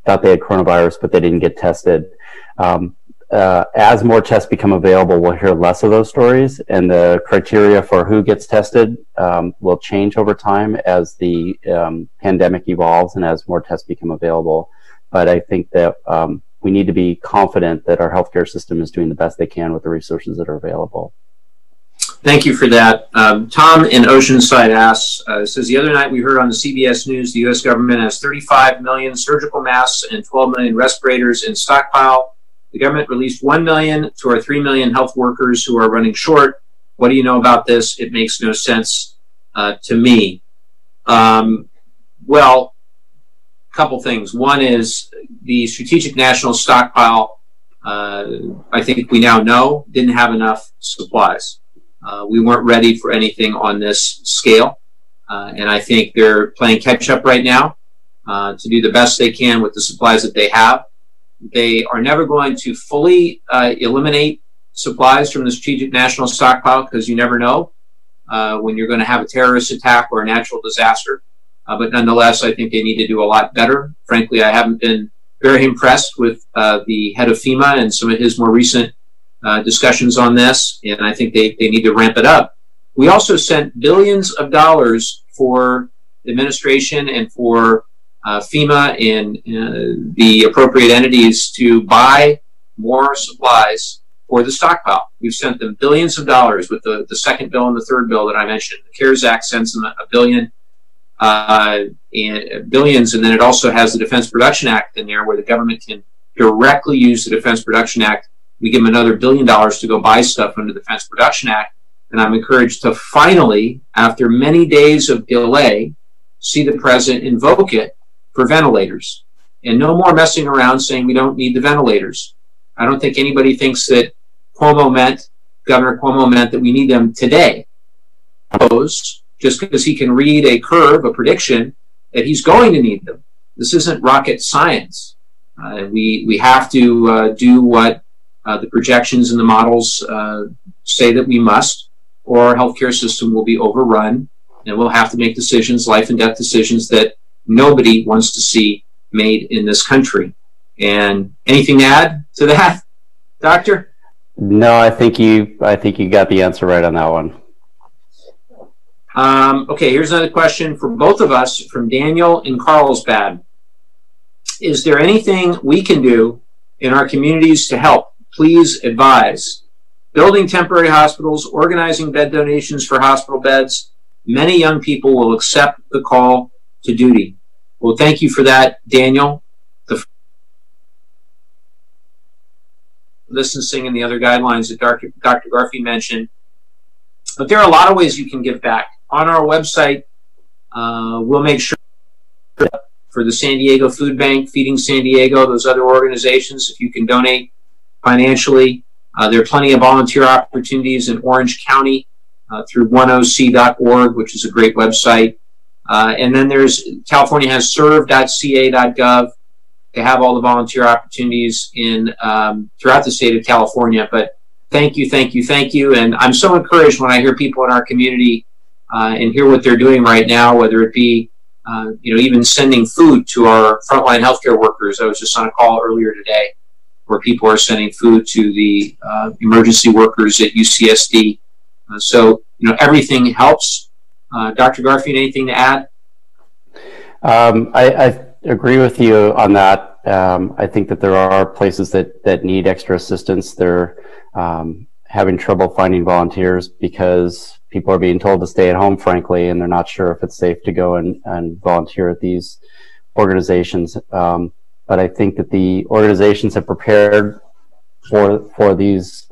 thought they had coronavirus, but they didn't get tested. As more tests become available, we'll hear less of those stories, and the criteria for who gets tested will change over time as the pandemic evolves and as more tests become available. But I think that we need to be confident that our healthcare system is doing the best they can with the resources that are available. Thank you for that. Tom in Oceanside asks, says, the other night we heard on the CBS News the U.S. government has 35 million surgical masks and 12 million respirators in stockpile. The government released 1 million to our 3 million health workers who are running short. What do you know about this? It makes no sense to me. Well, a couple things. One is the Strategic National Stockpile, I think we now know, didn't have enough supplies. We weren't ready for anything on this scale. And I think they're playing catch up right now to do the best they can with the supplies that they have. They are never going to fully eliminate supplies from the Strategic National Stockpile because you never know when you're going to have a terrorist attack or a natural disaster. But nonetheless, I think they need to do a lot better. Frankly, I haven't been very impressed with the head of FEMA and some of his more recent discussions on this, and I think they need to ramp it up. We also sent billions of dollars for the administration and for FEMA and the appropriate entities to buy more supplies for the stockpile. We've sent them billions of dollars with the second bill and the third bill that I mentioned. The CARES Act sends them $1 billion and billions, and then it also has the Defense Production Act in there where the government can directly use the Defense Production Act. We give them another $1 billion to go buy stuff under the Defense Production Act, and I'm encouraged to finally, after many days of delay, see the president invoke it for ventilators. And no more messing around saying we don't need the ventilators. I don't think anybody thinks that Governor Cuomo meant that we need them today. Just because he can read a curve, a prediction, that he's going to need them. This isn't rocket science. We have to do what the projections and the models say that we must, or our healthcare system will be overrun, and we'll have to make decisions, life and death decisions, that nobody wants to see made in this country. And anything to add to that, Doctor? No, I think you got the answer right on that one. Okay, here's another question for both of us from Daniel in Carlsbad. Is there anything we can do in our communities to help? Please advise. Building temporary hospitals, organizing bed donations for hospital beds. Many young people will accept the call to duty. Well, thank you for that, Daniel. The distancing and the other guidelines that Dr. Garfi mentioned. But there are a lot of ways you can give back. On our website, we'll make sure for the San Diego Food Bank, Feeding San Diego, those other organizations, if you can donate financially. There are plenty of volunteer opportunities in Orange County through 10c.org, which is a great website. And then California has serve.ca.gov to have all the volunteer opportunities in throughout the state of California. But thank you, thank you, thank you. And I'm so encouraged when I hear people in our community and hear what they're doing right now, whether it be even sending food to our frontline healthcare workers. I was just on a call earlier today where people are sending food to the emergency workers at UCSD. So everything helps. Dr. Garfield, anything to add? I agree with you on that. I think that there are places that need extra assistance. They're having trouble finding volunteers because people are being told to stay at home, frankly, and they're not sure if it's safe to go and volunteer at these organizations. But I think that the organizations have prepared for these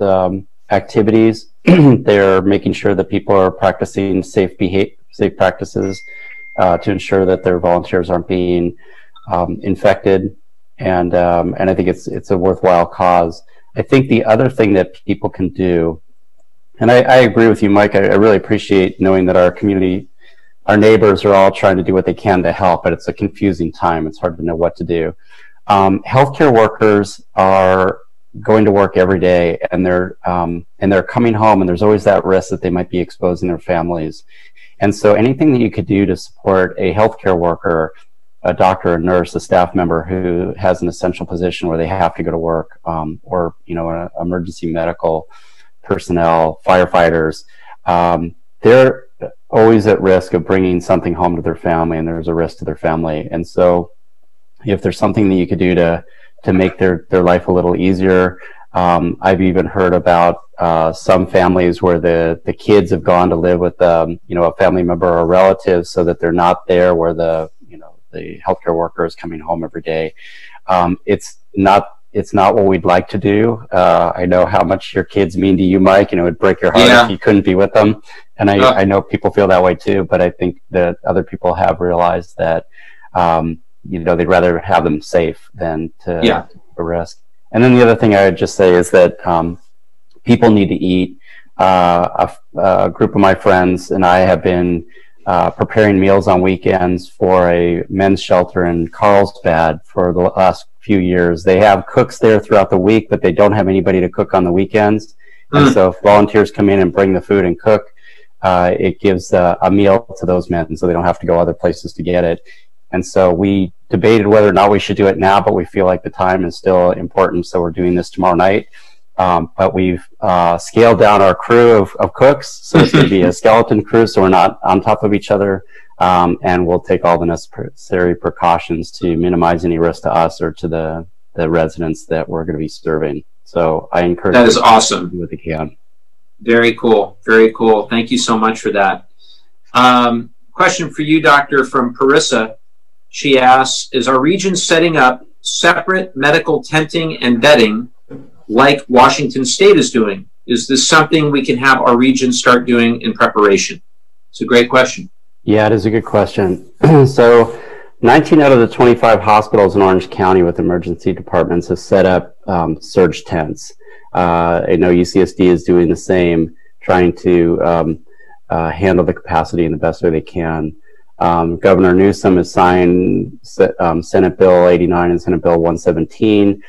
activities. They're making sure that people are practicing safe practices to ensure that their volunteers aren't being infected, and I think it's a worthwhile cause. I think the other thing that people can do, and I agree with you, Mike, I really appreciate knowing that our community, our neighbors are all trying to do what they can to help, but it's a confusing time. It's hard to know what to do. Healthcare workers are going to work every day, and they're coming home, and there's always that risk that they might be exposing their families. And so anything that you could do to support a healthcare worker, a doctor, a nurse, a staff member who has an essential position where they have to go to work, or emergency medical personnel, firefighters, they're always at risk of bringing something home to their family, and there's a risk to their family. And so if there's something that you could do to make their life a little easier, I've even heard about some families where the kids have gone to live with a family member or a relative so that they're not there where the healthcare worker is coming home every day. It's not what we'd like to do. I know how much your kids mean to you, Mike. It would break your heart if you couldn't be with them. And I know people feel that way too, but I think that other people have realized that, they'd rather have them safe than to risk. And then the other thing I would just say is that people need to eat. A group of my friends and I have been preparing meals on weekends for a men's shelter in Carlsbad for the last few years. They have cooks there throughout the week, but they don't have anybody to cook on the weekends. And so if volunteers come in and bring the food and cook, it gives a meal to those men so they don't have to go other places to get it. And so we debated whether or not we should do it now, but we feel like the time is still important, so we're doing this tomorrow night. But we've scaled down our crew of cooks, so it's going to be a skeleton crew, so we're not on top of each other, and we'll take all the necessary precautions to minimize any risk to us or to the residents that we're going to be serving. So I encourage that is awesome. To do what they can. Very cool. Very cool. Thank you so much for that. Question for you, Doctor, from Parissa. She asks, is our region setting up separate medical tenting and bedding like Washington State is doing? Is this something we can have our region start doing in preparation? It's a great question. Yeah, it is a good question. So 19 out of the 25 hospitals in Orange County with emergency departments have set up surge tents. I know UCSD is doing the same, trying to handle the capacity in the best way they can. Governor Newsom has signed Senate Bill 89 and Senate Bill 117,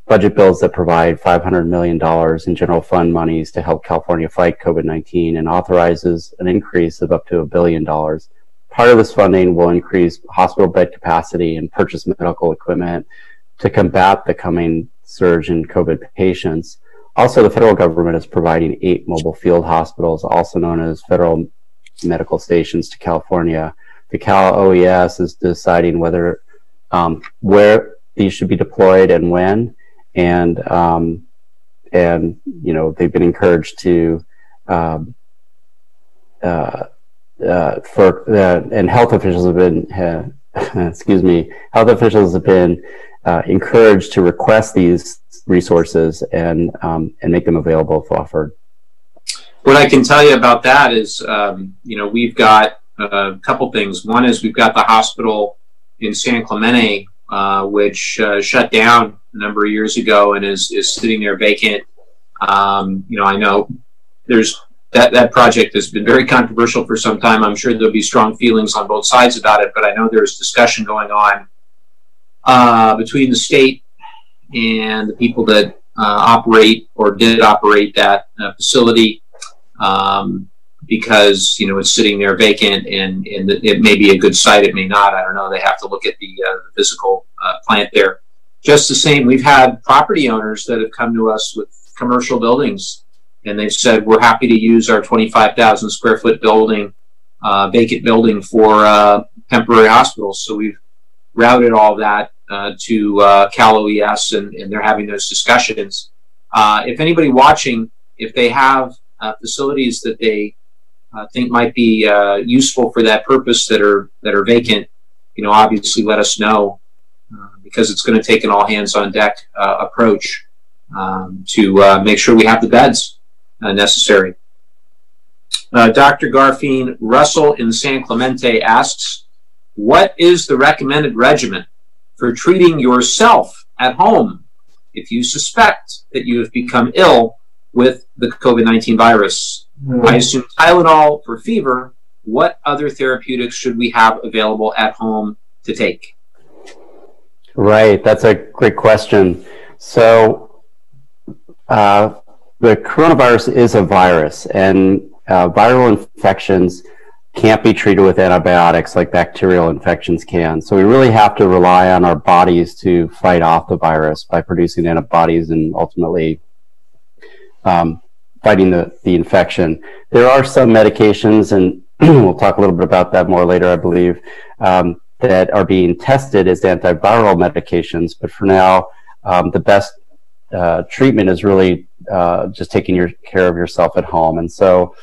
budget bills that provide $500 million in general fund monies to help California fight COVID-19 and authorizes an increase of up to $1 billion. Part of this funding will increase hospital bed capacity and purchase medical equipment to combat the coming surge in COVID patients. Also, the federal government is providing 8 mobile field hospitals, also known as federal medical stations, to California. The Cal OES is deciding whether where these should be deployed and when, and you know, they've been encouraged to and health officials have been health officials have been encouraged to request these resources and make them available if offered. What I can tell you about that is, you know, we've got a couple things. One is we've got the hospital in San Clemente, which shut down a number of years ago and is sitting there vacant. You know, I know there's that project has been very controversial for some time. I'm sure there'll be strong feelings on both sides about it, but I know there's discussion going on between the state and the people that operate or did operate that facility. Because, you know, it's sitting there vacant and it may be a good site, it may not. I don't know. They have to look at the physical plant there. Just the same, we've had property owners that have come to us with commercial buildings, and they've said, we're happy to use our 25,000 square foot building, vacant building for temporary hospitals. So we've routed all that to Cal OES, and they're having those discussions. If anybody watching, if they have facilities that they think might be useful for that purpose that are vacant, you know, obviously let us know, because it's going to take an all hands on deck approach to make sure we have the beds necessary. Dr. Garfien Russell in San Clemente asks, what is the recommended regimen for treating yourself at home if you suspect that you have become ill with the COVID-19 virus? I assume Tylenol for fever. What other therapeutics should we have available at home to take? Right, that's a great question. So the coronavirus is a virus, and viral infections can't be treated with antibiotics like bacterial infections can. So we really have to rely on our bodies to fight off the virus by producing antibodies and ultimately fighting the infection. There are some medications, and we'll talk a little bit about that more later, I believe, that are being tested as antiviral medications. But for now, the best treatment is really just taking care of yourself at home. And so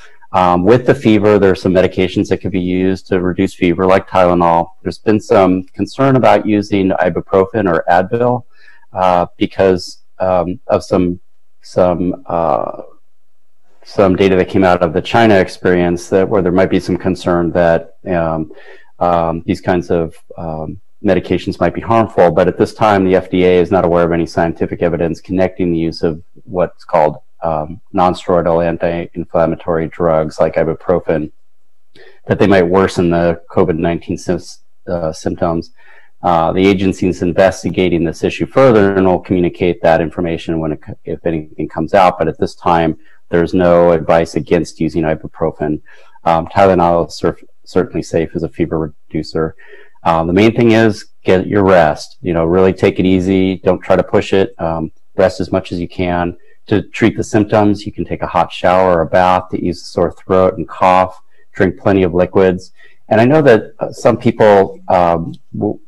with the fever, there are some medications that can be used to reduce fever, like Tylenol. There's been some concern about using ibuprofen or Advil because of some data that came out of the China experience where there might be some concern that these kinds of medications might be harmful. But at this time, the FDA is not aware of any scientific evidence connecting the use of what's called non-steroidal anti-inflammatory drugs like ibuprofen, that they might worsen the COVID-19 symptoms. The agency is investigating this issue further and will communicate that information when if anything comes out. But at this time, there's no advice against using ibuprofen. Tylenol is certainly safe as a fever reducer. The main thing is get your rest. Really take it easy. Don't try to push it. Rest as much as you can. To treat the symptoms, you can take a hot shower or a bath to ease the sore throat and cough. Drink plenty of liquids. And I know that some people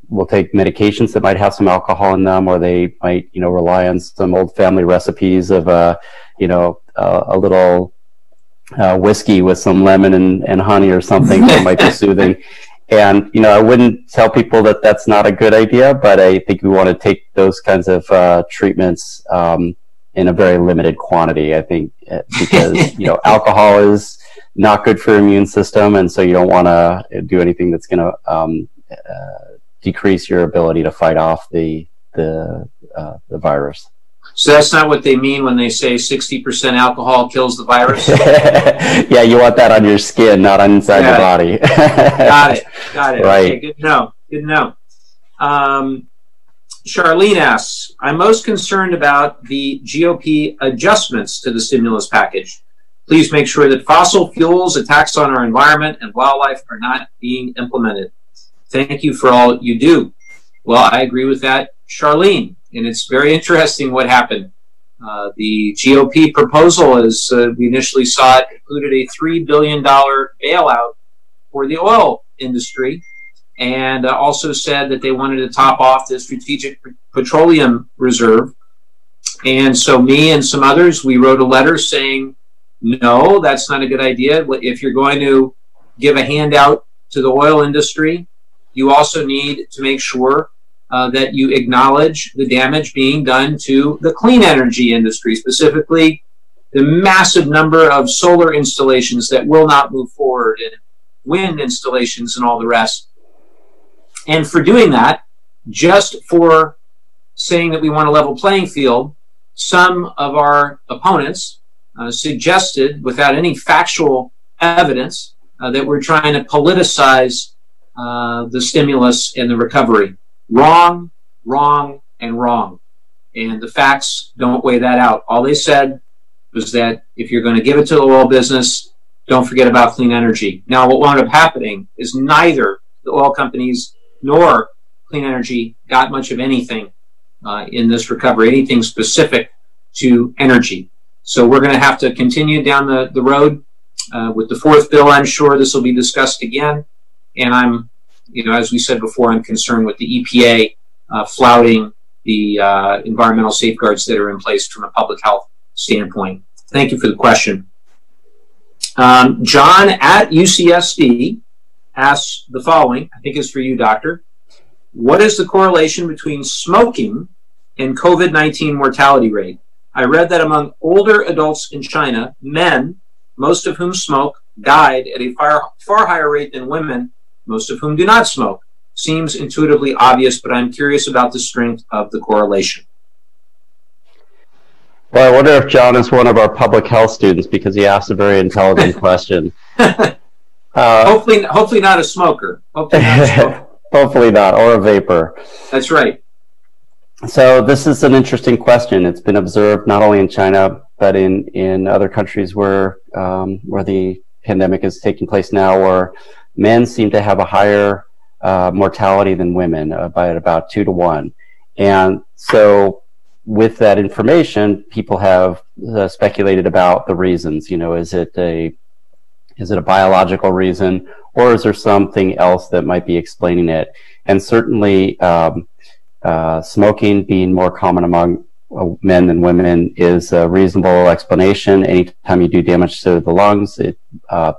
will take medications that might have some alcohol in them, or they might, rely on some old family recipes of a little whiskey with some lemon and honey or something that might be soothing. And, I wouldn't tell people that that's not a good idea, but I think we want to take those kinds of treatments in a very limited quantity, I think, because, alcohol is not good for your immune system, and so you don't want to do anything that's going to decrease your ability to fight off the virus. So that's not what they mean when they say 60% alcohol kills the virus? Yeah, you want that on your skin, not on inside your body. Got it. Right. Okay, good to know. Charlene asks, I'm most concerned about the GOP adjustments to the stimulus package. Please make sure that fossil fuels, attacks on our environment and wildlife are not being implemented. Thank you for all you do. Well, I agree with that, Charlene. And it's very interesting what happened. The GOP proposal, as we initially saw it, included a $3 billion bailout for the oil industry, and also said that they wanted to top off the Strategic Petroleum Reserve. And so me and some others, we wrote a letter saying, no, that's not a good idea. If you're going to give a handout to the oil industry, you also need to make sure that you acknowledge the damage being done to the clean energy industry, specifically the massive number of solar installations that will not move forward, and wind installations and all the rest. And for doing that, just for saying that we want a level playing field, some of our opponents suggested, without any factual evidence, that we're trying to politicize the stimulus and the recovery. Wrong, wrong, and wrong. And the facts don't weigh that out. All they said was that if you're going to give it to the oil business, don't forget about clean energy. Now, what wound up happening is neither the oil companies nor clean energy got much of anything in this recovery, anything specific to energy. So we're going to have to continue down the road with the fourth bill. I'm sure this will be discussed again. And I'm, as we said before, I'm concerned with the EPA flouting the environmental safeguards that are in place from a public health standpoint. Thank you for the question. John at UCSD asks the following, I think it's for you, Doctor. What is the correlation between smoking and COVID-19 mortality rate? I read that among older adults in China, men, most of whom smoke, died at a far higher rate than women, most of whom do not smoke. Seems intuitively obvious, but I'm curious about the strength of the correlation. Well, I wonder if John is one of our public health students, because he asked a very intelligent question. Hopefully not a smoker. Hopefully not a smoker. Hopefully not, or a vapor. That's right. So this is an interesting question. It's been observed not only in China, but in other countries where the pandemic is taking place now, where men seem to have a higher mortality than women by about 2 to 1. And so with that information, people have speculated about the reasons. Is it a biological reason, or is there something else that might be explaining it? And certainly smoking being more common among men than women is a reasonable explanation. Anytime you do damage to the lungs, it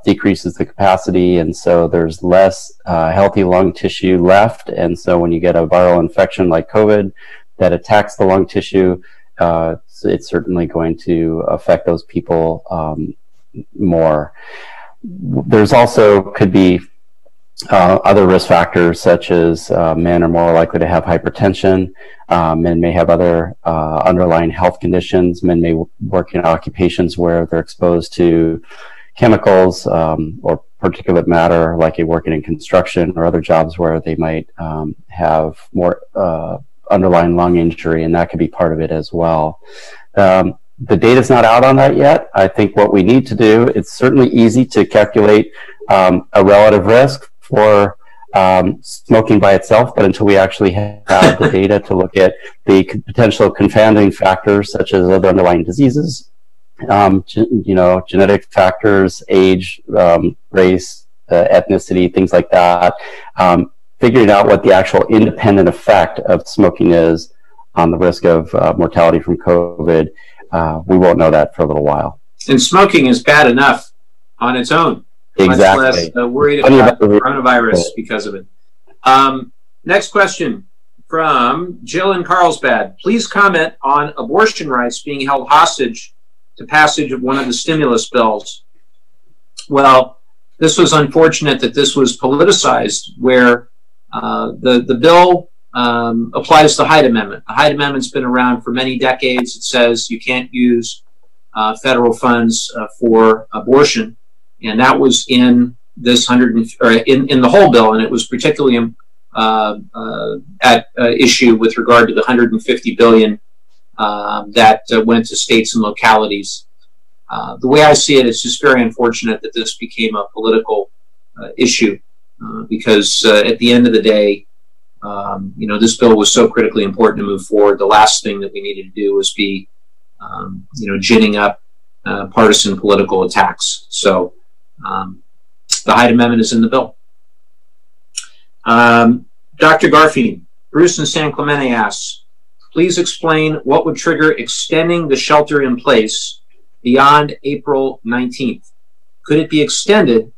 decreases the capacity, and so there's less healthy lung tissue left. And so when you get a viral infection like COVID that attacks the lung tissue, it's certainly going to affect those people more. There's also could be other risk factors, such as men are more likely to have hypertension. Men may have other underlying health conditions. Men may work in occupations where they're exposed to chemicals or particulate matter, like working in construction or other jobs where they might have more underlying lung injury, and that could be part of it as well. The data's not out on that yet. I think what we need to do, it's certainly easy to calculate a relative risk for smoking by itself, but until we actually have the data to look at the potential confounding factors such as other underlying diseases, genetic factors, age, race, ethnicity, things like that, figuring out what the actual independent effect of smoking is on the risk of mortality from COVID, we won't know that for a little while. And smoking is bad enough on its own. Exactly. Much less worried about coronavirus because of it. Next question from Jill in Carlsbad. Please comment on abortion rights being held hostage to passage of one of the stimulus bills. Well, this was unfortunate that this was politicized, where the bill applies the Hyde Amendment. The Hyde Amendment's been around for many decades. It says you can't use federal funds for abortion, and that was in this in the whole bill, and it was particularly at issue with regard to the $150 billion that went to states and localities. The way I see it, it's just very unfortunate that this became a political issue, because at the end of the day, this bill was so critically important to move forward. The last thing that we needed to do was be, ginning up partisan political attacks. So the Hyde Amendment is in the bill. Dr. Garfien, Bruce in San Clemente asks, please explain what would trigger extending the shelter in place beyond April 19th. Could it be extended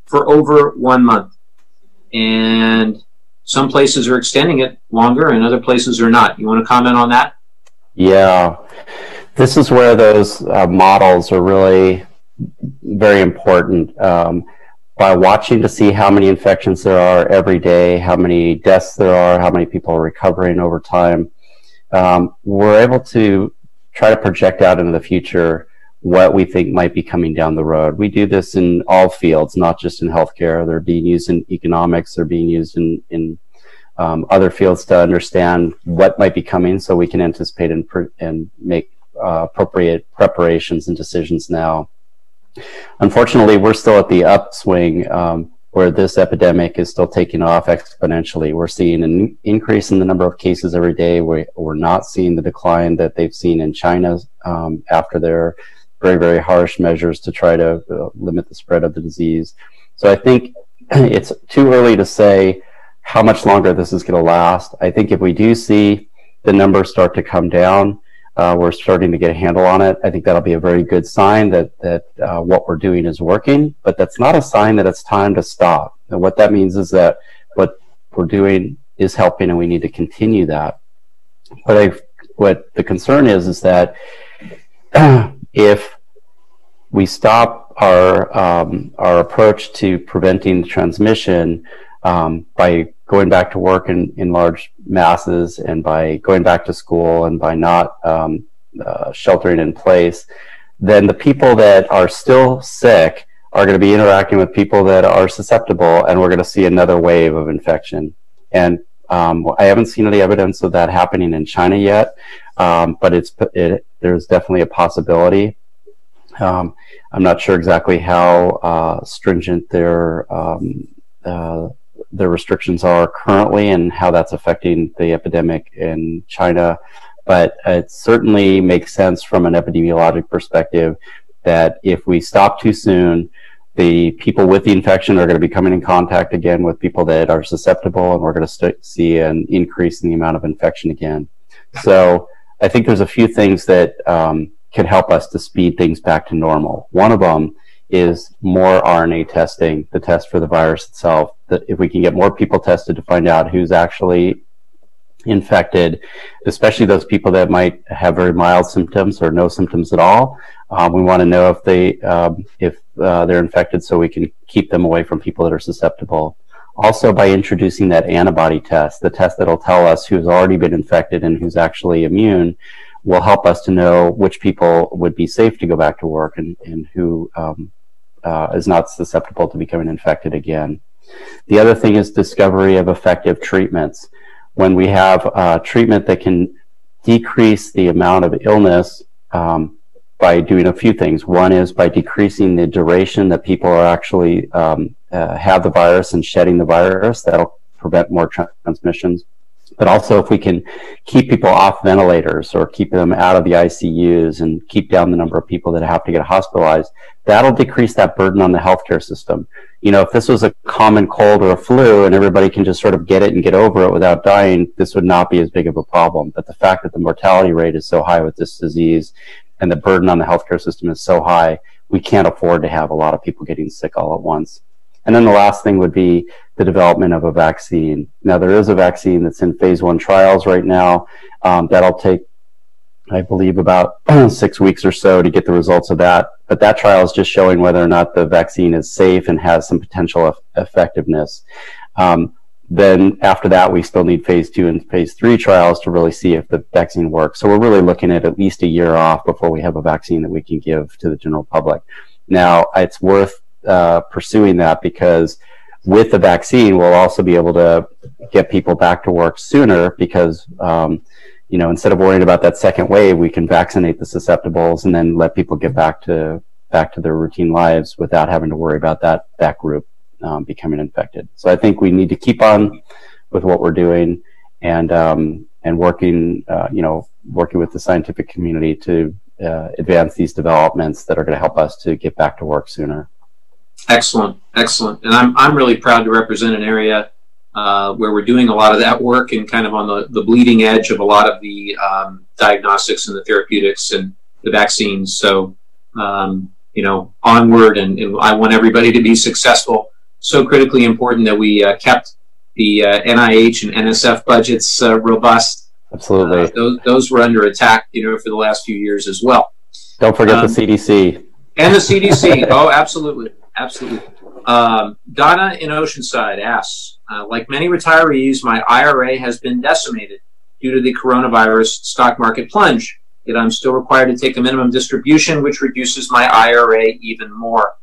for over 1 month? And some places are extending it longer and other places are not. You want to comment on that? Yeah. This is where those models are really very important. By watching to see how many infections there are every day, how many deaths there are, how many people are recovering over time, we're able to try to project out into the future what we think might be coming down the road. We do this in all fields, not just in healthcare. They're being used in economics. They're being used in other fields to understand what might be coming, so we can anticipate and make appropriate preparations and decisions now. Unfortunately, we're still at the upswing where this epidemic is still taking off exponentially. We're seeing an increase in the number of cases every day. We're not seeing the decline that they've seen in China after their very, very harsh measures to try to limit the spread of the disease. So I think it's too early to say how much longer this is going to last. I think if we do see the numbers start to come down, we're starting to get a handle on it. I think that'll be a very good sign that what we're doing is working, but that's not a sign that it's time to stop. And what that means is that what we're doing is helping and we need to continue that. But what the concern is that if we stop our approach to preventing the transmission by going back to work in large masses and by going back to school and by not sheltering in place, then the people that are still sick are going to be interacting with people that are susceptible, and we're going to see another wave of infection. And I haven't seen any evidence of that happening in China yet, but there's definitely a possibility. I'm not sure exactly how stringent their restrictions are currently and how that's affecting the epidemic in China, but it certainly makes sense from an epidemiologic perspective that if we stop too soon, the people with the infection are going to be coming in contact again with people that are susceptible, and we're going to see an increase in the amount of infection again. So I think there's a few things that can help us to speed things back to normal. One of them is more RNA testing, the test for the virus itself. That if we can get more people tested to find out who's actually infected, especially those people that might have very mild symptoms or no symptoms at all, we want to know if they're infected so we can keep them away from people that are susceptible. Also, by introducing that antibody test, the test that'll tell us who's already been infected and who's actually immune, will help us to know which people would be safe to go back to work and who is not susceptible to becoming infected again. The other thing is discovery of effective treatments. When we have treatment that can decrease the amount of illness by doing a few things. One is by decreasing the duration that people are actually have the virus and shedding the virus. That'll prevent more transmissions. But also if we can keep people off ventilators or keep them out of the ICUs and keep down the number of people that have to get hospitalized, that'll decrease that burden on the healthcare system. You know, if this was a common cold or a flu and everybody can just sort of get it and get over it without dying, this would not be as big of a problem. But the fact that the mortality rate is so high with this disease and the burden on the healthcare system is so high, we can't afford to have a lot of people getting sick all at once. And then the last thing would be the development of a vaccine. Now, there is a vaccine that's in phase 1 trials right now. That'll take, I believe, about 6 weeks or so to get the results of that. But that trial is just showing whether or not the vaccine is safe and has some potential effectiveness. Then after that, we still need phase 2 and phase 3 trials to really see if the vaccine works. So we're really looking at least a year off before we have a vaccine that we can give to the general public. Now, it's worth pursuing that, because with the vaccine, we'll also be able to get people back to work sooner, because you know, instead of worrying about that second wave, we can vaccinate the susceptibles and then let people get back to their routine lives without having to worry about that group becoming infected. So I think we need to keep on with what we're doing and working, you know, working with the scientific community to advance these developments that are going to help us to get back to work sooner. Excellent, excellent. And I'm really proud to represent an area where we're doing a lot of that work and kind of on the bleeding edge of a lot of the diagnostics and the therapeutics and the vaccines. So, you know, onward, and I want everybody to be successful. So critically important that we kept the NIH and NSF budgets robust. Absolutely. Those were under attack, you know, for the last few years as well. Don't forget the CDC. And the CDC. Oh, absolutely. Absolutely. Donna in Oceanside asks, like many retirees, my IRA has been decimated due to the coronavirus stock market plunge, yet I'm still required to take a minimum distribution, which reduces my IRA even more.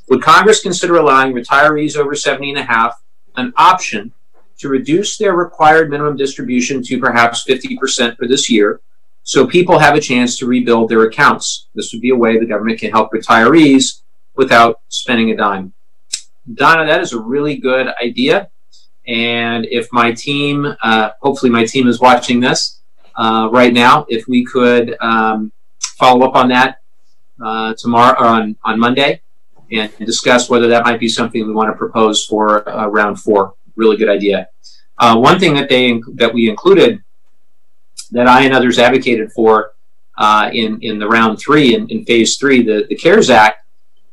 Would Congress consider allowing retirees over 70 and a half an option to reduce their required minimum distribution to perhaps 50% for this year, so people have a chance to rebuild their accounts? This would be a way the government can help retirees without spending a dime. Donna, that is a really good idea. And if my team, hopefully my team is watching this right now, if we could follow up on that tomorrow or on Monday and discuss whether that might be something we want to propose for round 4. Really good idea. One thing that we included that I and others advocated for in the round 3 in phase 3, the CARES Act,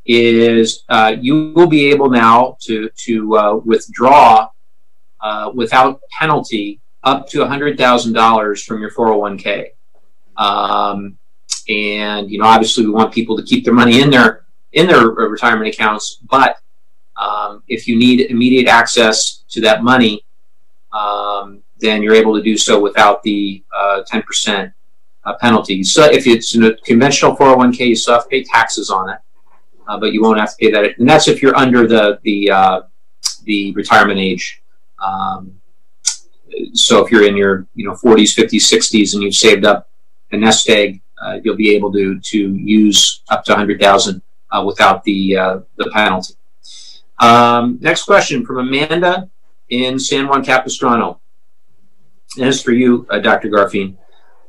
is you will be able now to withdraw without penalty up to $100,000 from your 401k. And you know, obviously, we want people to keep their money in their retirement accounts. But if you need immediate access to that money, then you're able to do so without the 10% penalty. So if it's in a conventional 401k, you still have to pay taxes on it. But you won't have to pay that, and that's if you're under the retirement age. So if you're in your 40s, 50s, 60s, and you've saved up a nest egg, you'll be able to use up to $100,000 without the penalty. Next question from Amanda in San Juan Capistrano. And it's for you, Dr. Garfien.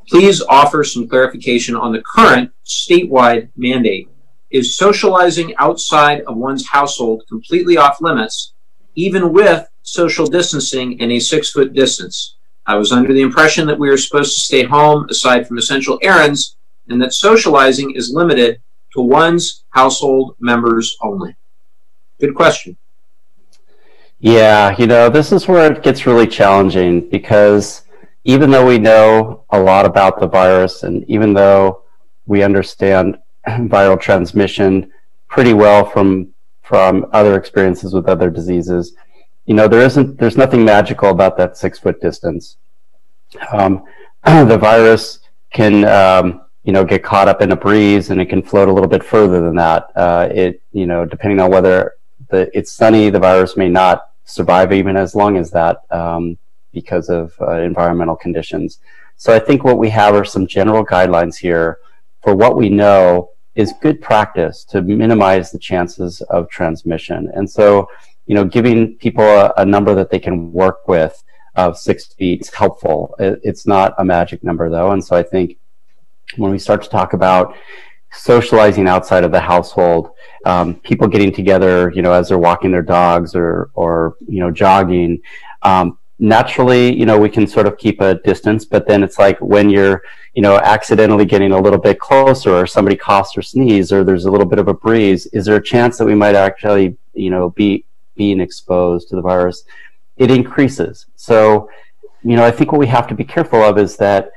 Please offer some clarification on the current statewide mandate. Is socializing outside of one's household completely off limits, even with social distancing in a 6-foot distance? I was under the impression that we were supposed to stay home aside from essential errands, and that socializing is limited to one's household members only. Good question. Yeah, you know, this is where it gets really challenging, because even though we know a lot about the virus, and even though we understand viral transmission pretty well from other experiences with other diseases, you know, there's nothing magical about that 6-foot distance. The virus can get caught up in a breeze, and it can float a little bit further than that. Depending on whether it's sunny, the virus may not survive even as long as that because of environmental conditions. So I think what we have are some general guidelines here for what we know is good practice to minimize the chances of transmission. And so, giving people a number that they can work with of 6 feet is helpful. It's not a magic number, though. And so I think when we start to talk about socializing outside of the household, people getting together, as they're walking their dogs or jogging, naturally, we can sort of keep a distance, but then it's like when you're, accidentally getting a little bit closer, or somebody coughs or sneezes, or there's a little bit of a breeze, is there a chance that we might actually, be being exposed to the virus? It increases. So, I think what we have to be careful of is that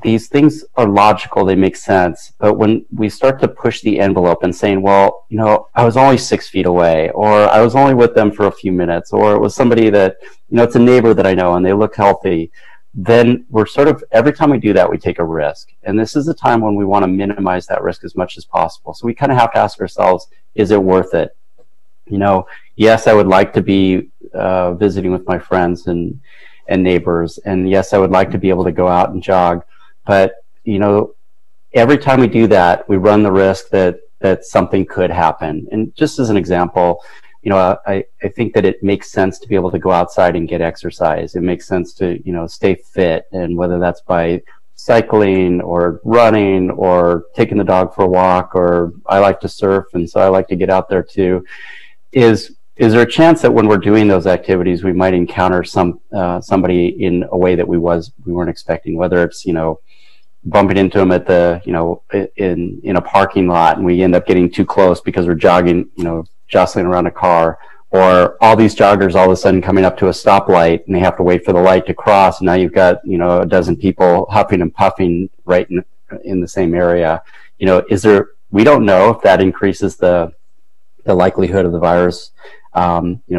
these things are logical, they make sense, but when we start to push the envelope and saying, well, I was only 6 feet away, or I was only with them for a few minutes, or it was somebody that, it's a neighbor that I know and they look healthy, then we're sort of, every time we do that, we take a risk. And this is a time when we want to minimize that risk as much as possible. So we kind of have to ask ourselves, is it worth it? Yes, I would like to be visiting with my friends and neighbors, and yes, I would like to be able to go out and jog. But, every time we do that, we run the risk that something could happen. And just as an example, I think that it makes sense to be able to go outside and get exercise. It makes sense to, stay fit. And whether that's by cycling or running or taking the dog for a walk, or I like to surf, and so I like to get out there too, is there a chance that when we're doing those activities, we might encounter somebody in a way that we weren't expecting, whether it's, bumping into them at the, in a parking lot, and we end up getting too close because we're jogging, jostling around a car, or all these joggers all of a sudden coming up to a stoplight and they have to wait for the light to cross. And now you've got, a dozen people huffing and puffing right in the same area. We don't know if that increases the likelihood of the virus,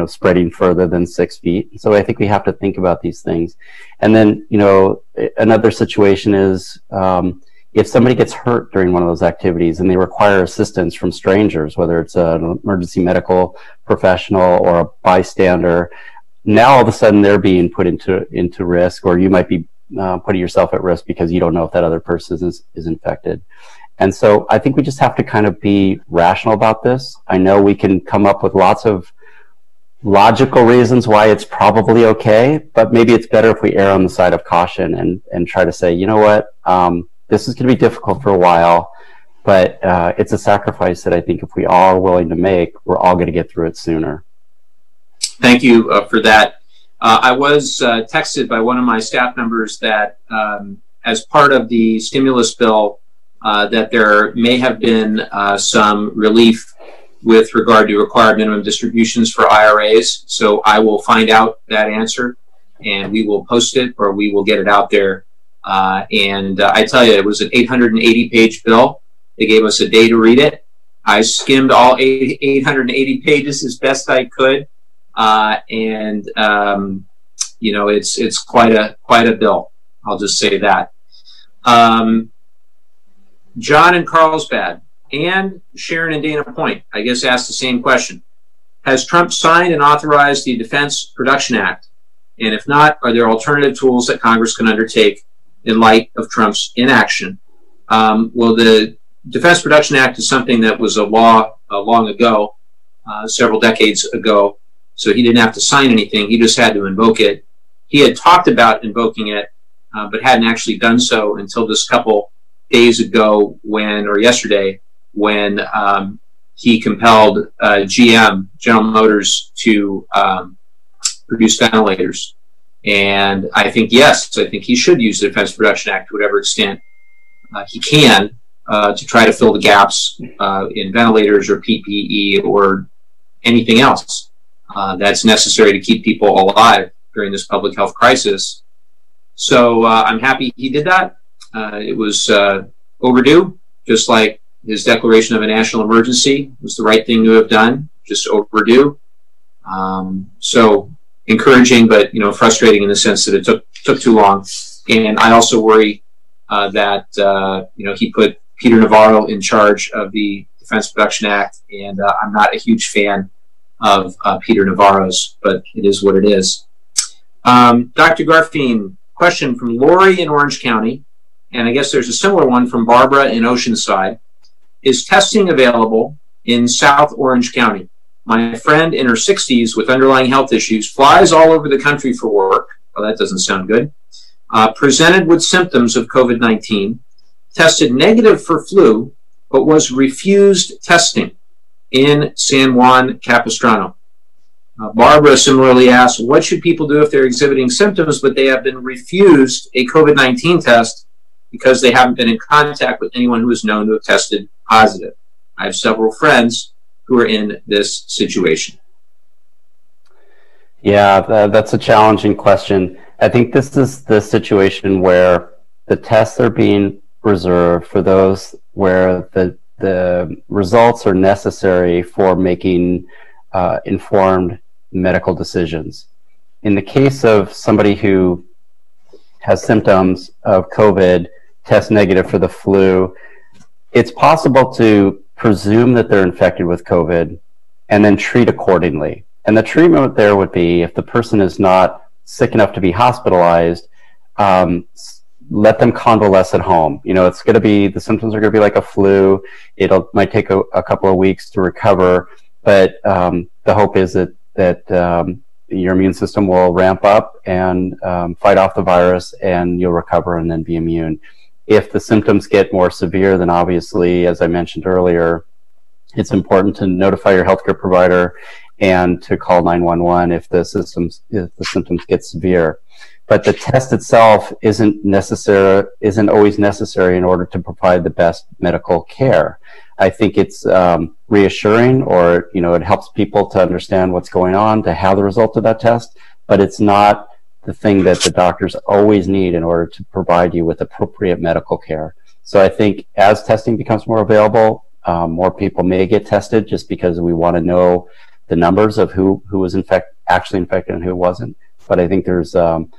spreading further than 6 feet. So I think we have to think about these things. And then, another situation is, if somebody gets hurt during one of those activities and they require assistance from strangers, whether it's an emergency medical professional or a bystander, now all of a sudden they're being put into risk, or you might be putting yourself at risk because you don't know if that other person is infected. And so I think we just have to kind of be rational about this. I know we can come up with lots of logical reasons why it's probably okay, but maybe it's better if we err on the side of caution and try to say, what, this is going to be difficult for a while, but it's a sacrifice that I think if we all are willing to make, we're all going to get through it sooner. Thank you for that. I was texted by one of my staff members that as part of the stimulus bill, that there may have been some relief with regard to required minimum distributions for IRAs. So I will find out that answer, and we will post it, or we will get it out there. I tell you, it was an 880-page bill. They gave us a day to read it. I skimmed all 880 pages as best I could, it's quite a bill. I'll just say that. John in Carlsbad and Sharon and Dana Point, I guess, asked the same question. Has Trump signed and authorized the Defense Production Act? And if not, are there alternative tools that Congress can undertake in light of Trump's inaction? Well, the Defense Production Act is something that was a law long ago, several decades ago, so he didn't have to sign anything. He just had to invoke it. He had talked about invoking it, but hadn't actually done so until this couple days ago yesterday, when he compelled GM, General Motors, to produce ventilators. And I think, yes, I think he should use the Defense Production Act to whatever extent he can to try to fill the gaps in ventilators or PPE or anything else that's necessary to keep people alive during this public health crisis. So I'm happy he did that. It was overdue, just like his declaration of a national emergency was the right thing to have done, just overdue. So encouraging, but frustrating in the sense that it took too long. And I also worry that he put Peter Navarro in charge of the Defense Production Act, and I'm not a huge fan of Peter Navarro's, but it is what it is. Dr. Garfien, question from Lori in Orange County, and I guess there's a similar one from Barbara in Oceanside. Is testing available in South Orange County? My friend in her 60s with underlying health issues flies all over the country for work. Well, that doesn't sound good. Presented with symptoms of COVID-19, tested negative for flu, but was refused testing in San Juan Capistrano. Barbara similarly asked, what should people do if they're exhibiting symptoms, but they have been refused a COVID-19 test because they haven't been in contact with anyone who is known to have tested positive? I have several friends who are in this situation. Yeah, that's a challenging question. I think this is the situation where the tests are being reserved for those where the results are necessary for making informed medical decisions. In the case of somebody who has symptoms of COVID, test negative for the flu, it's possible to presume that they're infected with COVID and then treat accordingly. And the treatment there would be, if the person is not sick enough to be hospitalized, let them convalesce at home. It's going to be, the symptoms are going to be like a flu. Might take a couple of weeks to recover, but the hope is that your immune system will ramp up and fight off the virus, and you'll recover and then be immune. If the symptoms get more severe, then obviously, as I mentioned earlier, it's important to notify your healthcare provider and to call 911 if the symptoms get severe. But the test itself isn't always necessary in order to provide the best medical care. I think it's reassuring, or it helps people to understand what's going on, to have the result of that test, but it's not the thing that the doctors always need in order to provide you with appropriate medical care. So I think as testing becomes more available, more people may get tested, just because we want to know the numbers of who was actually infected and who wasn't. But I think there's our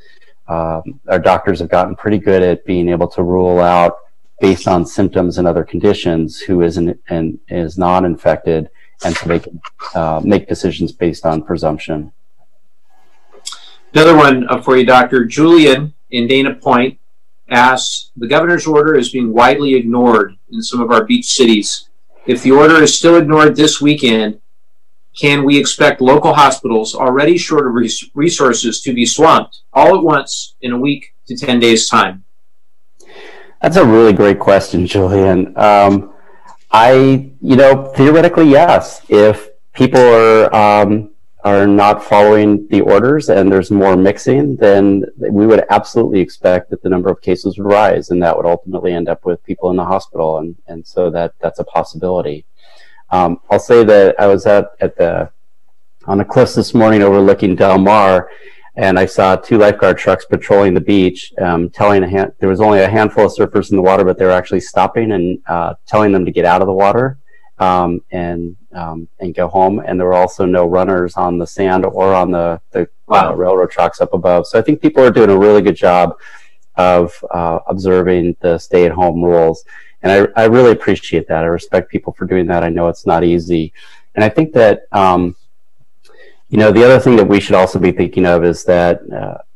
doctors have gotten pretty good at being able to rule out, based on symptoms and other conditions, who isn't and is non-infected, and so they can make decisions based on presumption. Another one for you, Doctor. Julian in Dana Point asks, the governor's order is being widely ignored in some of our beach cities. If the order is still ignored this weekend, can we expect local hospitals already short of resources to be swamped all at once in a week to 10 days' time? That's a really great question, Julian. Theoretically, yes. If people are not following the orders and there's more mixing, then we would absolutely expect that the number of cases would rise, and that would ultimately end up with people in the hospital, and so that's a possibility. I'll say that I was on the cliffs this morning overlooking Del Mar, and I saw 2 lifeguard trucks patrolling the beach, there was only a handful of surfers in the water, but they were actually stopping and telling them to get out of the water and go home. And there were also no runners on the sand or on the railroad tracks up above. So I think people are doing a really good job of observing the stay-at-home rules. And I really appreciate that. I respect people for doing that. I know it's not easy. And I think that, the other thing that we should also be thinking of is that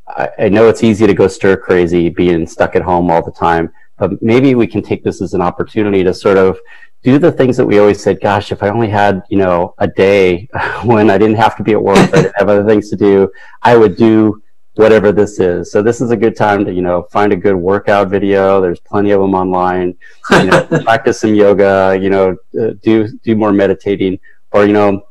I know it's easy to go stir crazy being stuck at home all the time, but maybe we can take this as an opportunity to sort of do the things that we always said, gosh, if I only had, a day when I didn't have to be at work, I didn't have other things to do, I would do whatever this is. So this is a good time to, find a good workout video. There's plenty of them online. Practice some yoga, do more meditating, or,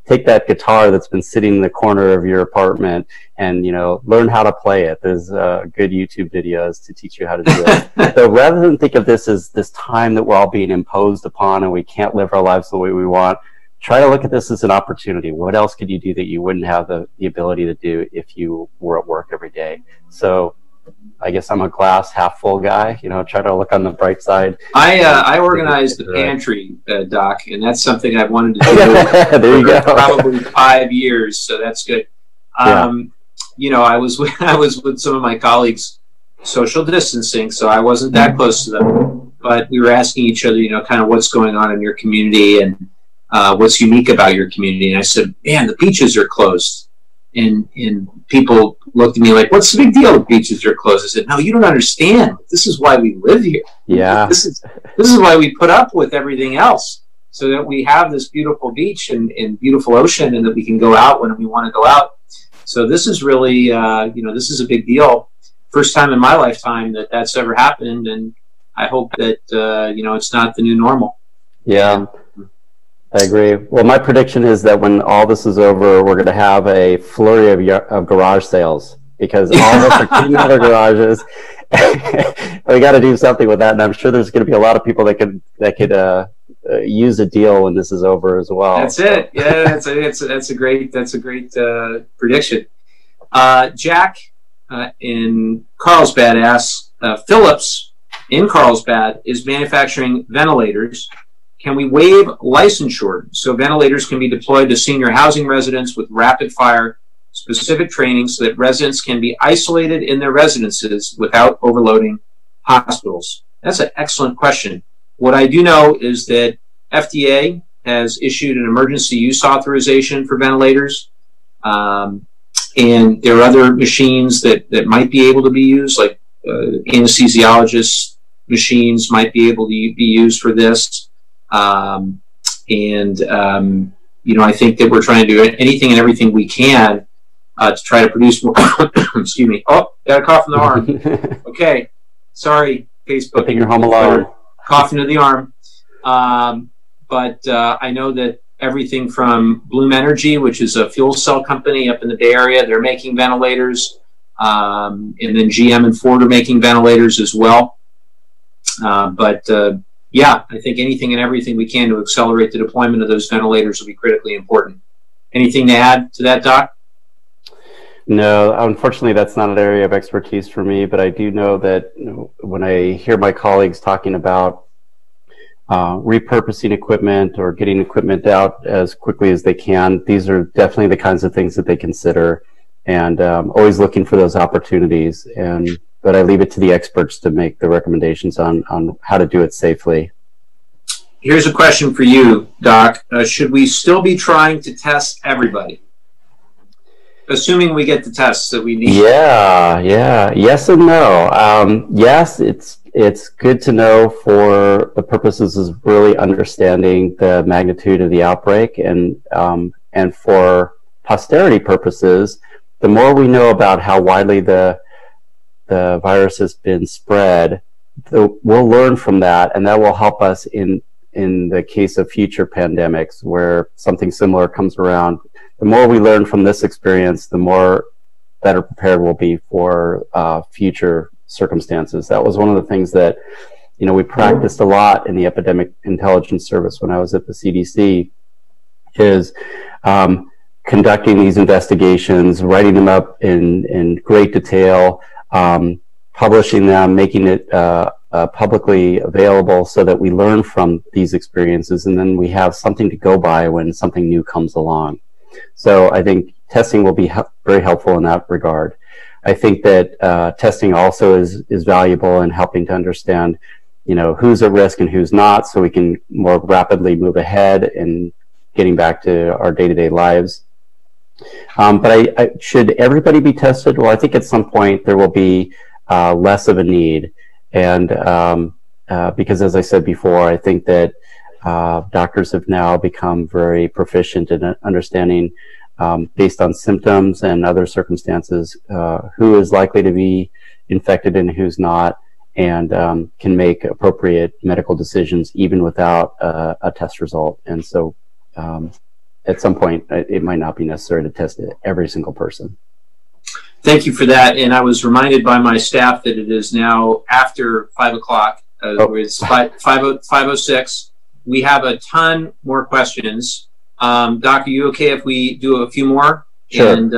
take that guitar that's been sitting in the corner of your apartment and, learn how to play it. There's good YouTube videos to teach you how to do it. So rather than think of this as this time that we're all being imposed upon and we can't live our lives the way we want, try to look at this as an opportunity. What else could you do that you wouldn't have the ability to do if you were at work every day? So I guess I'm a glass half full guy, try to look on the bright side. I organized the pantry, Doc, and that's something I've wanted to do there you go. Probably 5 years, so that's good. I was with some of my colleagues social distancing, so I wasn't that close to them. But we were asking each other, kind of what's going on in your community and what's unique about your community. And I said, man, the beaches are closed. And people looked at me like, what's the big deal? The beaches are closed. I said, no, you don't understand. This is why we live here. Yeah. This is why we put up with everything else, so that we have this beautiful beach and beautiful ocean, and that we can go out when we want to go out. So this is really, this is a big deal. First time in my lifetime that that's ever happened. And I hope that, it's not the new normal. Yeah. I agree. Well, my prediction is that when all this is over, we're going to have a flurry of garage sales, because all of us are cleaning out our garages. We got to do something with that, and I'm sure there's going to be a lot of people that could use a deal when this is over as well. That's it. Yeah, that's a great prediction. Jack in Carlsbad asks, Philips in Carlsbad is manufacturing ventilators. Can we waive licensure so ventilators can be deployed to senior housing residents with rapid-fire specific training, so that residents can be isolated in their residences without overloading hospitals? That's an excellent question. What I do know is that FDA has issued an emergency use authorization for ventilators, and there are other machines that might be able to be used, like anesthesiologists' machines might be able to be used for this. I think that we're trying to do anything and everything we can to try to produce more. Excuse me. Oh, got a cough in the arm. Okay. Sorry, Facebook. I think you're home alone. Cough into the arm. But I know that everything from Bloom Energy, which is a fuel cell company up in the Bay Area, they're making ventilators. And then GM and Ford are making ventilators as well. Yeah, I think anything and everything we can to accelerate the deployment of those ventilators will be critically important. Anything to add to that, Doc? No, unfortunately, that's not an area of expertise for me, but I do know that when I hear my colleagues talking about repurposing equipment or getting equipment out as quickly as they can, these are definitely the kinds of things that they consider, and always looking for those opportunities. But I leave it to the experts to make the recommendations on how to do it safely. Here's a question for you, Doc. Should we still be trying to test everybody? Assuming we get the tests that we need. Yeah. Yes and no. Yes, it's good to know for the purposes of really understanding the magnitude of the outbreak, and for posterity purposes, the more we know about how widely the virus has been spread, we'll learn from that, and that will help us in the case of future pandemics where something similar comes around. The more we learn from this experience, the more better prepared we'll be for future circumstances. That was one of the things that we practiced a lot in the Epidemic Intelligence Service when I was at the CDC, is conducting these investigations, writing them up in great detail, publishing them, making it publicly available so that we learn from these experiences, and then we have something to go by when something new comes along. So I think testing will be very helpful in that regard. I think that testing also is valuable in helping to understand, who's at risk and who's not, so we can more rapidly move ahead in getting back to our day-to-day lives. But should everybody be tested? Well, I think at some point there will be less of a need, and because, as I said before, I think that doctors have now become very proficient in understanding, based on symptoms and other circumstances, who is likely to be infected and who's not, and can make appropriate medical decisions even without a test result. And so at some point, it might not be necessary to test every single person. Thank you for that. And I was reminded by my staff that it is now after 5 o'clock. It's 5:06. We have a ton more questions. Doc, are you okay if we do a few more? Sure. And,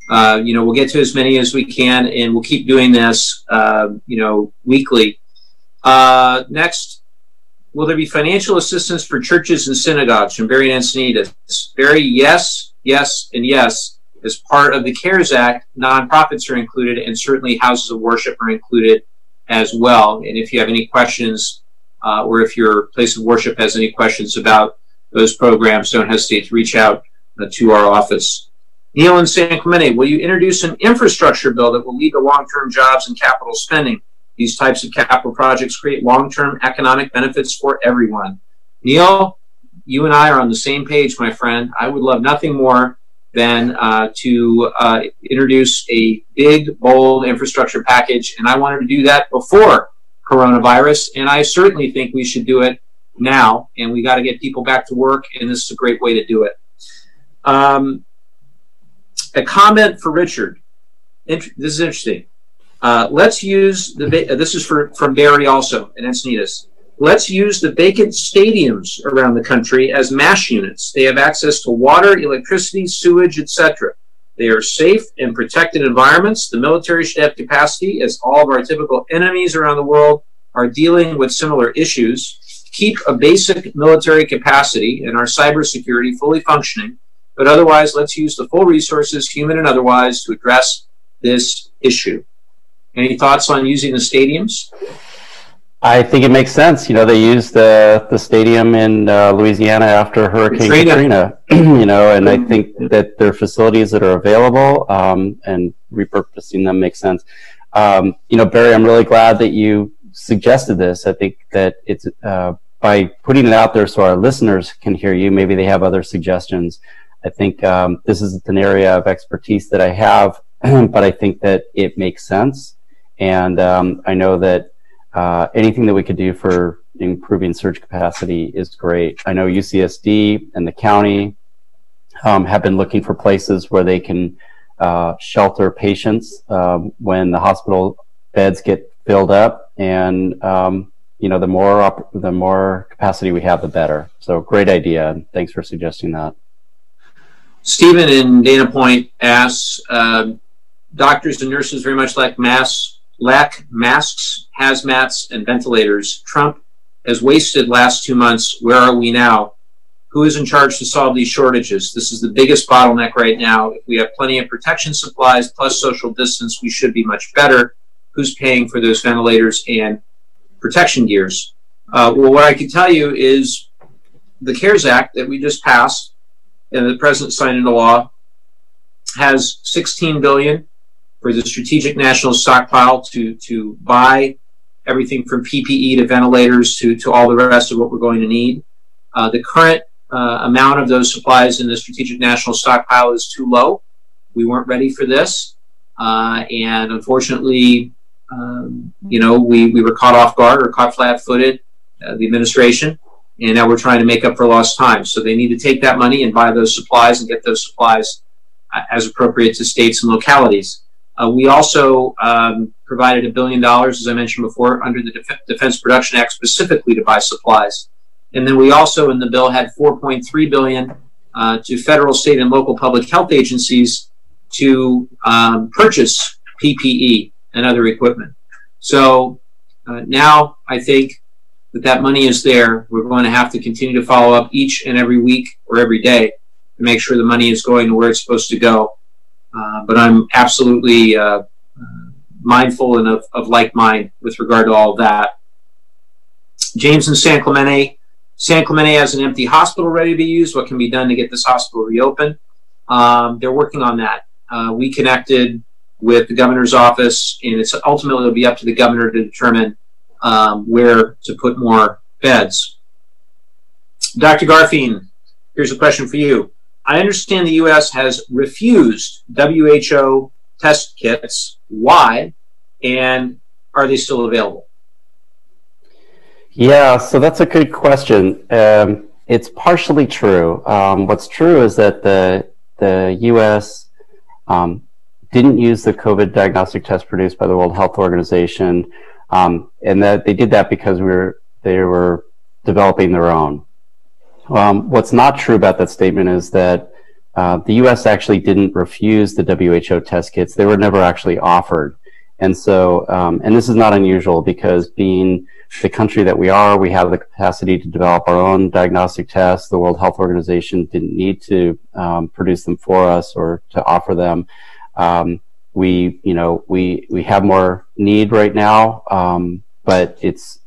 we'll get to as many as we can, and we'll keep doing this, weekly. Next, will there be financial assistance for churches and synagogues from Barry and Encinitas? Barry, yes, and yes. as part of the CARES Act, nonprofits are included, and certainly houses of worship are included as well. And if you have any questions, or if your place of worship has any questions about those programs, don't hesitate to reach out to our office. Neil in San Clemente, will you introduce an infrastructure bill that will lead to long-term jobs and capital spending? These types of capital projects create long-term economic benefits for everyone. Neil, you and I are on the same page, my friend. I would love nothing more than to introduce a big, bold infrastructure package, and I wanted to do that before coronavirus, and I certainly think we should do it now, and we got to get people back to work, and this is a great way to do it. A comment for Richard. This is interesting. Let's use this is from Barry also in Encinitas. Let's use the vacant stadiums around the country as MASH units. They have access to water, electricity, sewage, etc. They are safe and protected environments. The military should have capacity, as all of our typical enemies around the world are dealing with similar issues. Keep a basic military capacity and our cybersecurity fully functioning, but otherwise let's use the full resources, human and otherwise, to address this issue. Any thoughts on using the stadiums? I think it makes sense. You know, they used the stadium in Louisiana after Hurricane Katrina. You know, and I think that there are facilities that are available, and repurposing them makes sense. You know, Barry, I'm really glad that you suggested this. I think that it's by putting it out there so our listeners can hear you, maybe they have other suggestions. I think this is an area of expertise that I have, but I think that it makes sense. And I know that anything that we could do for improving surge capacity is great. I know UCSD and the county have been looking for places where they can shelter patients when the hospital beds get filled up. And you know, the more capacity we have, the better. So great idea. Thanks for suggesting that. Stephen in Dana Point asks, doctors and nurses very much lack masks, hazmats, and ventilators. Trump has wasted last 2 months. Where are we now? Who is in charge to solve these shortages? This is the biggest bottleneck right now. If we have plenty of protection supplies plus social distance, we should be much better. Who's paying for those ventilators and protection gears? Well, what I can tell you is the CARES Act that we just passed and the president signed into law has $16 billion for the strategic national stockpile to buy everything from PPE to ventilators to all the rest of what we're going to need. The current amount of those supplies in the strategic national stockpile is too low. We weren't ready for this, and unfortunately, you know, we were caught off guard or caught flat-footed, the administration, and now we're trying to make up for lost time. So they need to take that money and buy those supplies and get those supplies as appropriate to states and localities. We also provided $1 billion, as I mentioned before, under the Defense Production Act specifically to buy supplies. And then we also in the bill had $4.3 billion to federal, state, and local public health agencies to purchase PPE and other equipment. So now I think that money is there. We're going to have to continue to follow up each and every week or every day to make sure the money is going to where it's supposed to go. But I'm absolutely mindful and of like mind with regard to all of that. James in San Clemente. San Clemente has an empty hospital ready to be used. What can be done to get this hospital reopened? They're working on that. We connected with the governor's office, and it's ultimately it'll be up to the governor to determine where to put more beds. Dr. Garfien, here's a question for you. I understand the U.S. has refused WHO test kits. Why? And are they still available? Yeah, so that's a good question. It's partially true. What's true is that the U.S. Didn't use the COVID diagnostic test produced by the World Health Organization, and that they did that because they were developing their own. What's not true about that statement is that the U.S. actually didn't refuse the WHO test kits. They were never actually offered. And so, and this is not unusual because being the country that we are, we have the capacity to develop our own diagnostic tests. The World Health Organization didn't need to produce them for us or to offer them. We have more need right now, but it's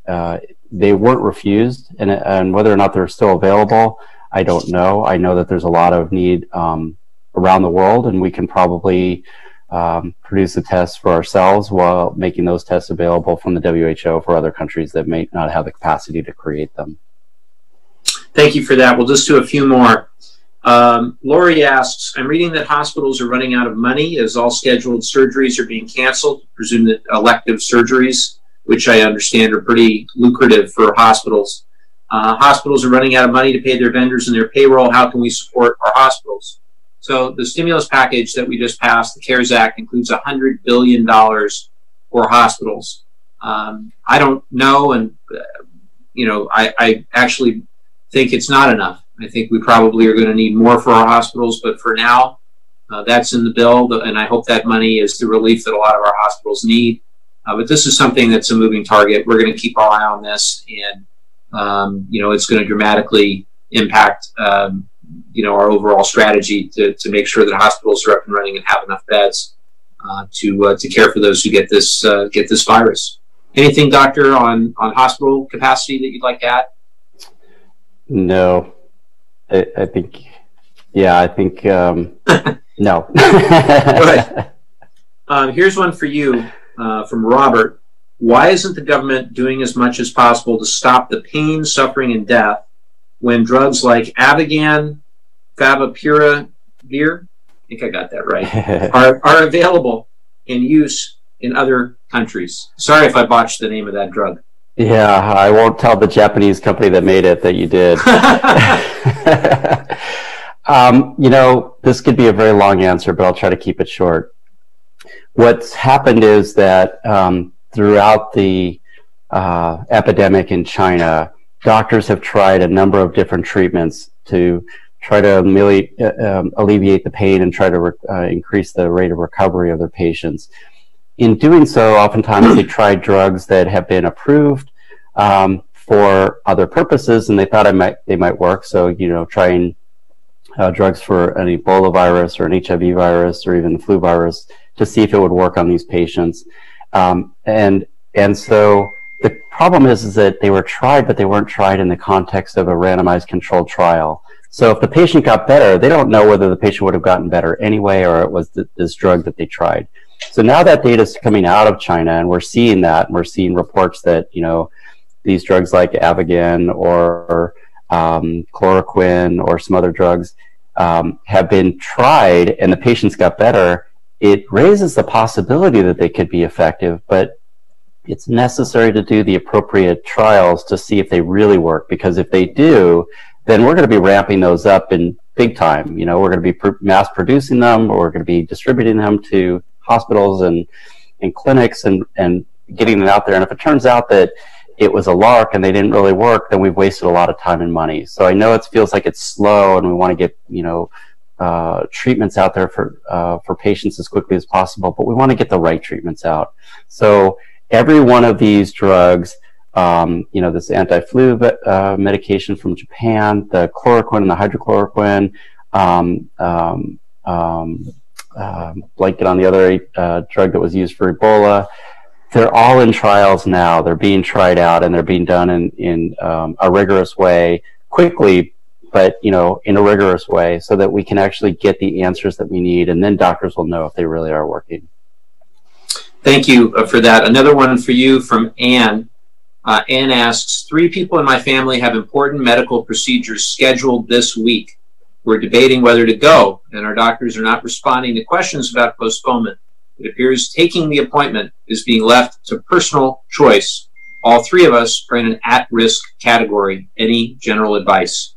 they weren't refused, and whether or not they're still available, I don't know. I know that there's a lot of need around the world, and we can probably produce the tests for ourselves while making those tests available from the WHO for other countries that may not have the capacity to create them. Thank you for that. We'll just do a few more. Lori asks, I'm reading that hospitals are running out of money as all scheduled surgeries are being canceled. I presume that elective surgeries, which I understand are pretty lucrative for hospitals. Hospitals are running out of money to pay their vendors and their payroll. How can we support our hospitals? So the stimulus package that we just passed, the CARES Act, includes $100 billion for hospitals. I don't know, and I actually think it's not enough. I think we probably are going to need more for our hospitals, but for now, that's in the bill, and I hope that money is the relief that a lot of our hospitals need. But this is something that's a moving target. We're going to keep our eye on this, and it's going to dramatically impact our overall strategy to make sure that hospitals are up and running and have enough beds to care for those who get this virus. Anything, Doctor, on hospital capacity that you'd like to add? No, I think no. Good. Here's one for you from Robert. Why isn't the government doing as much as possible to stop the pain, suffering, and death when drugs like Avigan, Favipiravir, I think I got that right, are available in use in other countries? Sorry if I botched the name of that drug. Yeah, I won't tell the Japanese company that made it that you did. This could be a very long answer, but I'll try to keep it short. What's happened is that throughout the epidemic in China, doctors have tried a number of different treatments to try to alleviate the pain and try to increase the rate of recovery of their patients. In doing so, oftentimes they tried drugs that have been approved for other purposes, and they thought they might work. So, trying drugs for an Ebola virus or an HIV virus or even the flu virus to see if it would work on these patients. And so the problem is that they were tried, but they weren't tried in the context of a randomized controlled trial. So if the patient got better, they don't know whether the patient would have gotten better anyway, or it was this drug that they tried. So now that data is coming out of China, and we're seeing that, and we're seeing reports that, these drugs like Avigan or chloroquine or some other drugs have been tried and the patients got better. It raises the possibility that they could be effective, but it's necessary to do the appropriate trials to see if they really work, because if they do, then we're going to be ramping those up in big time. We're going to be mass producing them, or we're going to be distributing them to hospitals and clinics and getting them out there. And if it turns out that it was a lark and they didn't really work, then we've wasted a lot of time and money. So I know it feels like it's slow, and we want to get, treatments out there for patients as quickly as possible, but we want to get the right treatments out. So every one of these drugs, this anti-flu medication from Japan, the chloroquine and the hydrochloroquine, blanket on the other drug that was used for Ebola, they're all in trials now. They're being tried out, and they're being done in a rigorous way, quickly, but in a rigorous way, so that we can actually get the answers that we need, and then doctors will know if they really are working. Thank you for that. Another one for you from Anne. Anne asks, 3 people in my family have important medical procedures scheduled this week. We're debating whether to go, and our doctors are not responding to questions about postponement. It appears taking the appointment is being left to personal choice. All 3 of us are in an at-risk category. Any general advice?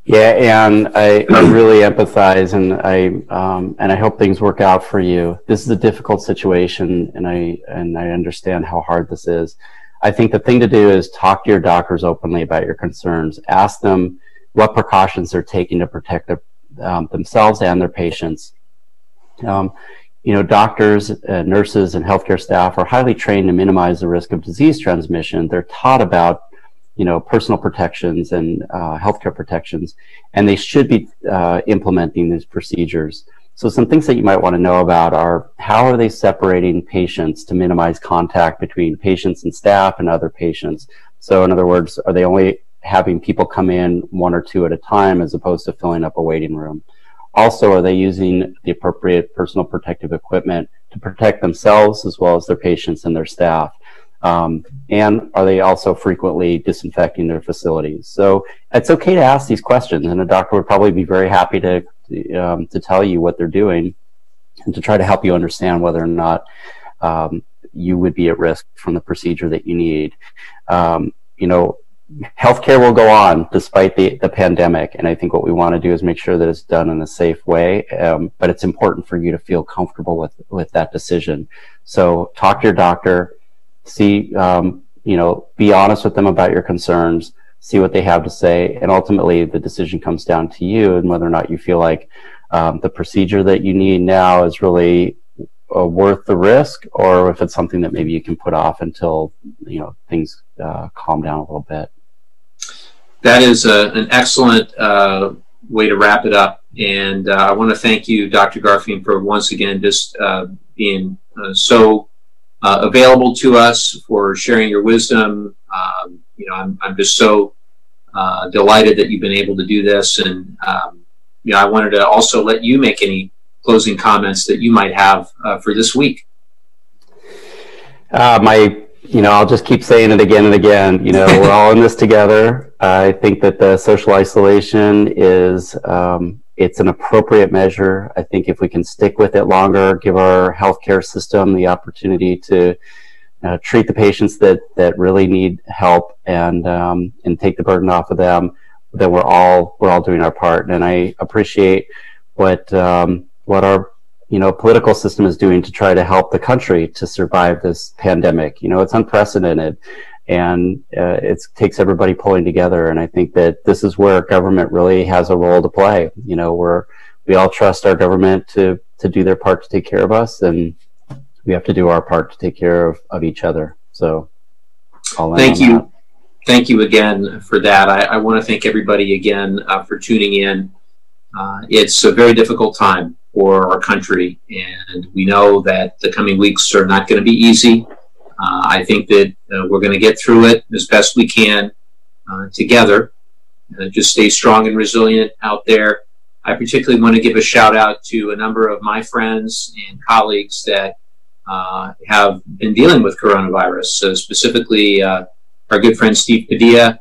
Yeah, and I really empathize, and I hope things work out for you. This is a difficult situation, and I understand how hard this is. I think the thing to do is talk to your doctors openly about your concerns. Ask them what precautions they're taking to protect themselves and their patients. doctors, nurses, and healthcare staff are highly trained to minimize the risk of disease transmission. They're taught about, personal protections and healthcare protections, and they should be implementing these procedures. So some things that you might want to know about are, how are they separating patients to minimize contact between patients and staff and other patients? So in other words, are they only having people come in 1 or 2 at a time as opposed to filling up a waiting room? Also, are they using the appropriate personal protective equipment to protect themselves as well as their patients and their staff? And are they also frequently disinfecting their facilities? So it's okay to ask these questions, and a doctor would probably be very happy to tell you what they're doing and to try to help you understand whether or not you would be at risk from the procedure that you need. Healthcare will go on despite the pandemic, and I think what we want to do is make sure that it's done in a safe way, but it's important for you to feel comfortable with that decision. So talk to your doctor, see, be honest with them about your concerns, see what they have to say, and ultimately the decision comes down to you and whether or not you feel like the procedure that you need now is really worth the risk, or if it's something that maybe you can put off until things calm down a little bit. That is an excellent way to wrap it up, and I want to thank you, Dr. Garfield, for once again just being so available to us, for sharing your wisdom. I'm just so delighted that you've been able to do this, and I wanted to also let you make any closing comments that you might have for this week. I'll just keep saying it again and again. We're all in this together. I think that the social isolation is, it's an appropriate measure. I think if we can stick with it longer, give our healthcare system the opportunity to treat the patients that really need help and take the burden off of them, then we're all doing our part. And I appreciate what our political system is doing to try to help the country to survive this pandemic. It's unprecedented, and it takes everybody pulling together. And I think that this is where government really has a role to play. We all trust our government to do their part to take care of us, and we have to do our part to take care of each other. So thank you. Thank you again for that. I want to thank everybody again for tuning in. It's a very difficult time for our country, and we know that the coming weeks are not going to be easy. I think that we're going to get through it as best we can together. Just stay strong and resilient out there. I particularly want to give a shout out to a number of my friends and colleagues that have been dealing with coronavirus, specifically our good friend Steve Padilla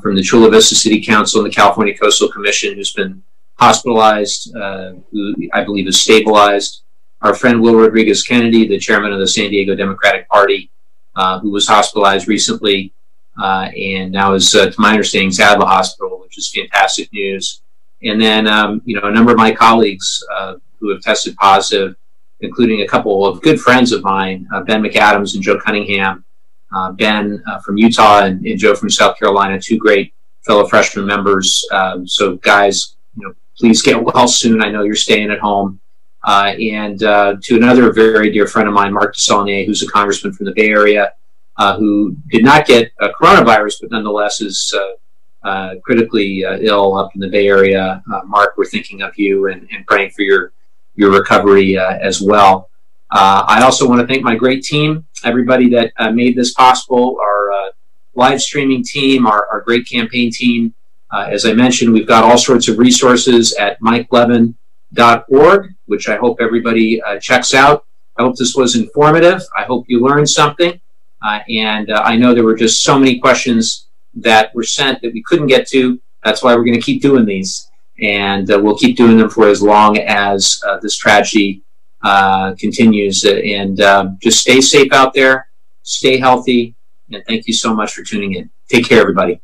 from the Chula Vista City Council and the California Coastal Commission, who's been hospitalized, who I believe is stabilized. Our friend Will Rodriguez Kennedy, the chairman of the San Diego Democratic Party, who was hospitalized recently and now is, to my understanding, is out of the hospital, which is fantastic news. And then, a number of my colleagues who have tested positive, including a couple of good friends of mine, Ben McAdams and Joe Cunningham. Ben from Utah and Joe from South Carolina, two great fellow freshman members. So guys, please get well soon. I know you're staying at home. And to another very dear friend of mine, Mark DeSaulnier, who's a congressman from the Bay Area, who did not get coronavirus, but nonetheless is critically ill up in the Bay Area. Mark, we're thinking of you and praying for your recovery as well. I also want to thank my great team, everybody that made this possible, our live streaming team, our great campaign team. As I mentioned, we've got all sorts of resources at mikelevin.org, which I hope everybody checks out. I hope this was informative. I hope you learned something. And I know there were just so many questions that were sent that we couldn't get to. That's why we're going to keep doing these. And we'll keep doing them for as long as this tragedy continues. And just stay safe out there, stay healthy, and thank you so much for tuning in. Take care, everybody.